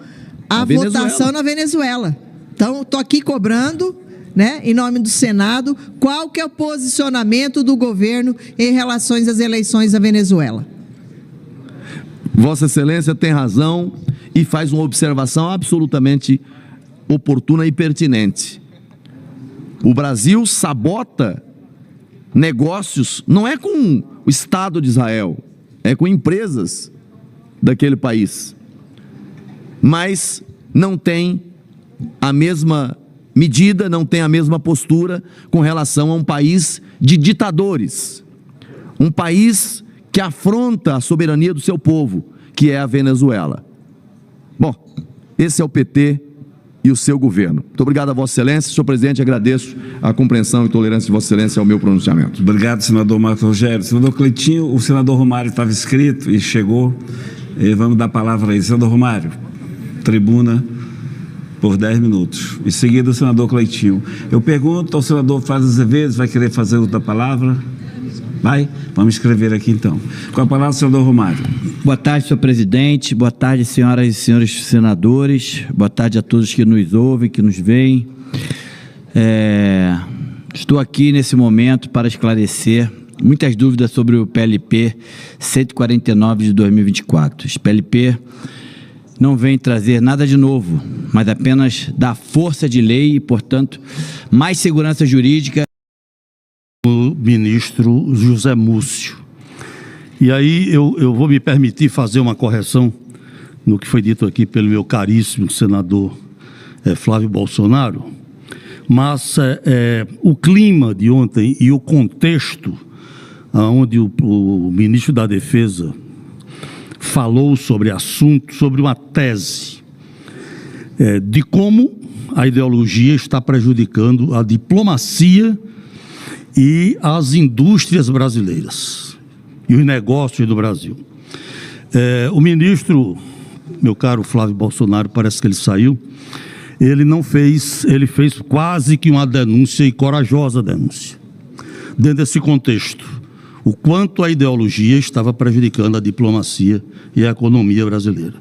à votação na Venezuela. Então, estou aqui cobrando, né, em nome do Senado, qual que é o posicionamento do governo em relação às eleições da Venezuela. Vossa Excelência tem razão e faz uma observação absolutamente oportuna e pertinente. O Brasil sabota negócios, não é com o Estado de Israel, é com empresas daquele país, mas não tem a mesma medida, não tem a mesma postura com relação a um país de ditadores, um país que afronta a soberania do seu povo, que é a Venezuela. Bom, esse é o PT e o seu governo. Muito obrigado a Vossa Excelência. Senhor presidente, agradeço a compreensão e tolerância de Vossa Excelência ao meu pronunciamento. Obrigado, senador Marcos Rogério. Senador Cleitinho, o senador Romário estava inscrito e chegou. Vamos dar a palavra a ele. Senador Romário, tribuna por 10 minutos. Em seguida, o senador Cleitinho. Eu pergunto ao senador Flávio Azevedo, vai querer fazer outra palavra? Vai? Vamos escrever aqui então. Com a palavra, senador Romário. Boa tarde, senhor presidente. Boa tarde, senhoras e senhores senadores. Boa tarde a todos que nos ouvem, que nos veem. Estou aqui nesse momento para esclarecer muitas dúvidas sobre o PLP 149 de 2024. Esse PLP não vem trazer nada de novo, mas apenas dar força de lei e, portanto, mais segurança jurídica. O ministro José Múcio. E aí eu vou me permitir fazer uma correção no que foi dito aqui pelo meu caríssimo senador Flávio Bolsonaro, mas o clima de ontem e o contexto onde o ministro da Defesa falou sobre assunto, sobre uma tese de como a ideologia está prejudicando a diplomacia e as indústrias brasileiras e os negócios do Brasil. O ministro, meu caro Flávio Bolsonaro, parece que ele saiu, ele fez quase que uma denúncia, e corajosa denúncia, dentro desse contexto, o quanto a ideologia estava prejudicando a diplomacia e a economia brasileira.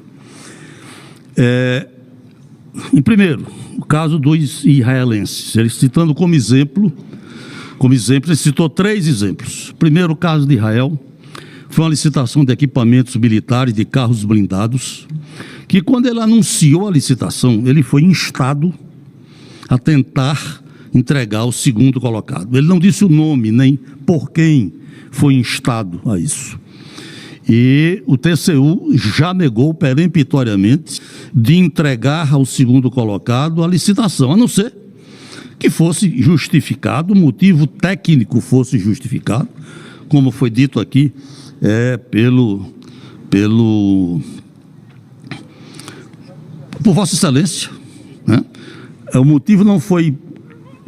Em primeiro, o caso dos israelenses, ele citando como exemplo, ele citou 3 exemplos. O primeiro, caso de Israel, foi uma licitação de equipamentos militares, de carros blindados, que quando ele anunciou a licitação, ele foi instado a tentar entregar o segundo colocado. Ele não disse o nome, nem por quem foi instado a isso. E o TCU já negou peremptoriamente de entregar ao segundo colocado a licitação, a não ser que fosse justificado, o motivo técnico fosse justificado, como foi dito aqui por Vossa Excelência, né? O motivo não foi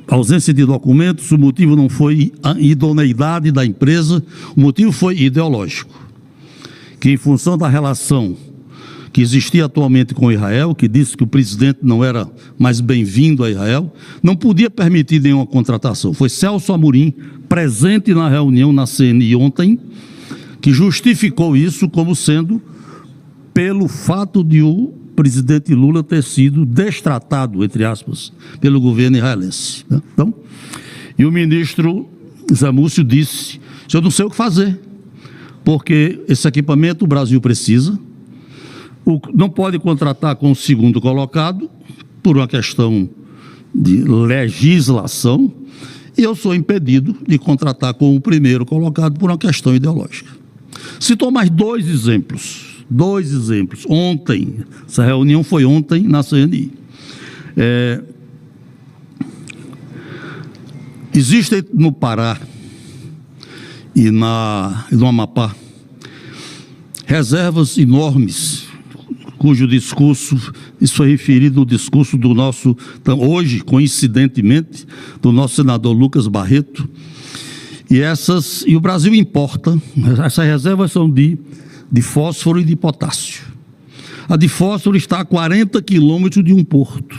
ausência de documentos, o motivo não foi a idoneidade da empresa, o motivo foi ideológico, que em função da relação que existia atualmente com Israel, que disse que o presidente não era mais bem-vindo a Israel, não podia permitir nenhuma contratação. Foi Celso Amorim, presente na reunião na CNI ontem, que justificou isso como sendo pelo fato de o presidente Lula ter sido destratado, entre aspas, pelo governo israelense. Então, e o ministro Zé Múcio disse: eu não sei o que fazer, porque esse equipamento o Brasil precisa, não pode contratar com o segundo colocado, por uma questão de legislação, e eu sou impedido de contratar com o primeiro colocado por uma questão ideológica. Citou mais 2 exemplos. 2 exemplos. Ontem, essa reunião foi ontem na CNI. Existem no Pará e no Amapá reservas enormes, cujo discurso, isso foi referido no discurso do nosso, hoje, coincidentemente, do nosso senador Lucas Barreto, e o Brasil importa, essas reservas são de fósforo e de potássio. A de fósforo está a 40 quilômetros de um porto,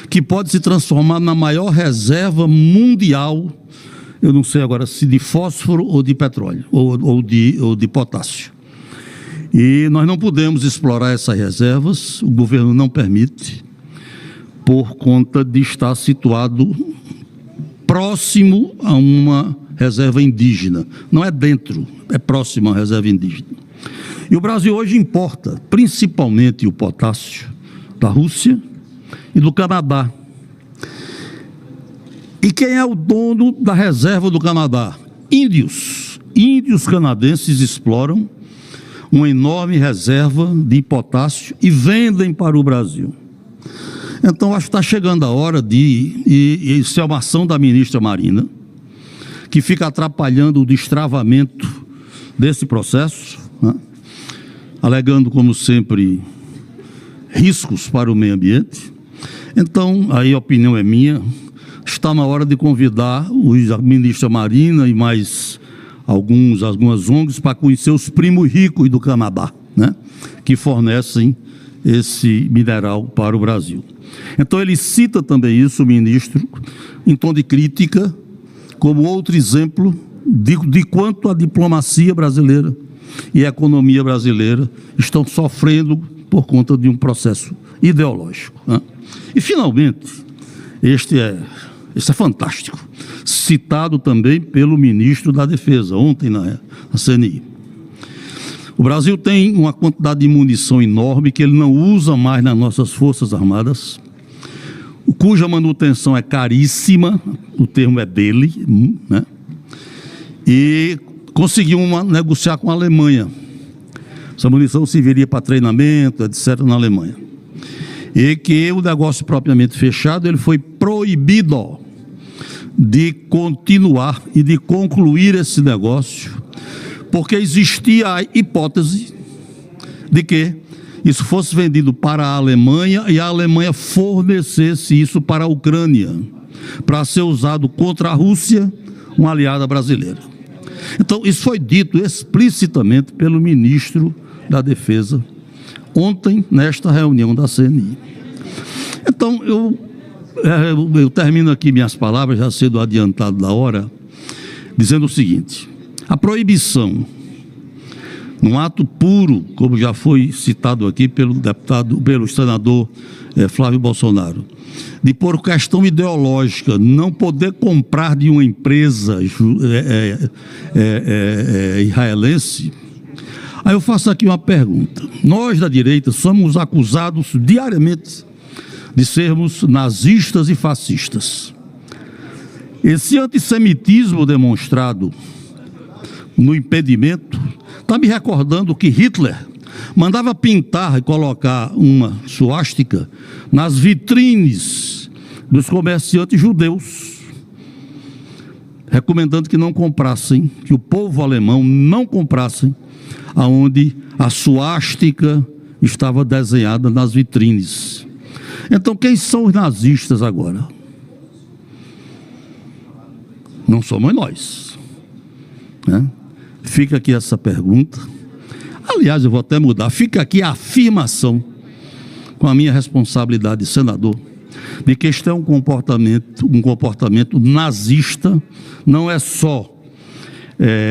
que pode se transformar na maior reserva mundial, eu não sei agora se de fósforo ou de petróleo, ou de potássio. E nós não podemos explorar essas reservas, o governo não permite, por conta de estar situado próximo a uma reserva indígena. Não é dentro, é próximo à reserva indígena. E o Brasil hoje importa principalmente o potássio da Rússia e do Canadá. E quem é o dono da reserva do Canadá? Índios. Índios canadenses exploram uma enorme reserva de potássio e vendem para o Brasil. Então, acho que está chegando a hora e isso é uma ação da ministra Marina, que fica atrapalhando o destravamento desse processo, né? Alegando, como sempre, riscos para o meio ambiente. Então, aí a opinião é minha, está na hora de convidar a ministra Marina e mais algumas ONGs para conhecer os primos ricos do Canadá, né? Que fornecem esse mineral para o Brasil. Então ele cita também isso, o ministro, em tom de crítica, como outro exemplo de quanto a diplomacia brasileira e a economia brasileira estão sofrendo por conta de um processo ideológico, né? E, finalmente, este é fantástico, citado também pelo ministro da Defesa, ontem na CNI. O Brasil tem uma quantidade de munição enorme que ele não usa mais nas nossas Forças Armadas, cuja manutenção é caríssima, o termo é dele, né? E conseguiu negociar com a Alemanha. Essa munição serviria para treinamento, etc., na Alemanha. E que o negócio propriamente fechado, ele foi proibido de continuar e de concluir esse negócio, porque existia a hipótese de que isso fosse vendido para a Alemanha e a Alemanha fornecesse isso para a Ucrânia, para ser usado contra a Rússia, uma aliada brasileira. Então, isso foi dito explicitamente pelo ministro da Defesa ontem, nesta reunião da CNI. Então, eu termino aqui minhas palavras, já sendo adiantado da hora, dizendo o seguinte: a proibição, num ato puro, como já foi citado aqui pelo senador Flávio Bolsonaro, de por questão ideológica, não poder comprar de uma empresa israelense. Aí eu faço aqui uma pergunta. Nós da direita somos acusados diariamente de sermos nazistas e fascistas. Esse antissemitismo demonstrado no impedimento está me recordando que Hitler mandava pintar e colocar uma suástica nas vitrines dos comerciantes judeus, recomendando que não comprassem, que o povo alemão não comprassem aonde a suástica estava desenhada nas vitrines. Então, quem são os nazistas agora? Não somos nós, né? Fica aqui essa pergunta. Aliás, eu vou até mudar. Fica aqui a afirmação, com a minha responsabilidade de senador, de que este é um comportamento nazista, não é só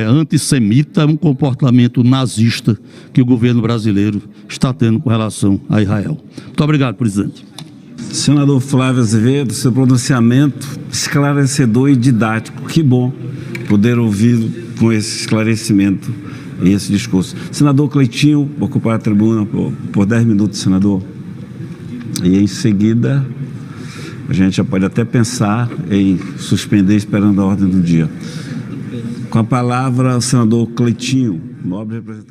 antissemita, é um comportamento nazista que o governo brasileiro está tendo com relação a Israel. Muito obrigado, presidente. Senador Flávio Azevedo, seu pronunciamento esclarecedor e didático. Que bom poder ouvir com esse esclarecimento e esse discurso. Senador Cleitinho, ocupar a tribuna por 10 minutos, senador. E em seguida, a gente já pode até pensar em suspender esperando a ordem do dia. Com a palavra, o senador Cleitinho, nobre representante.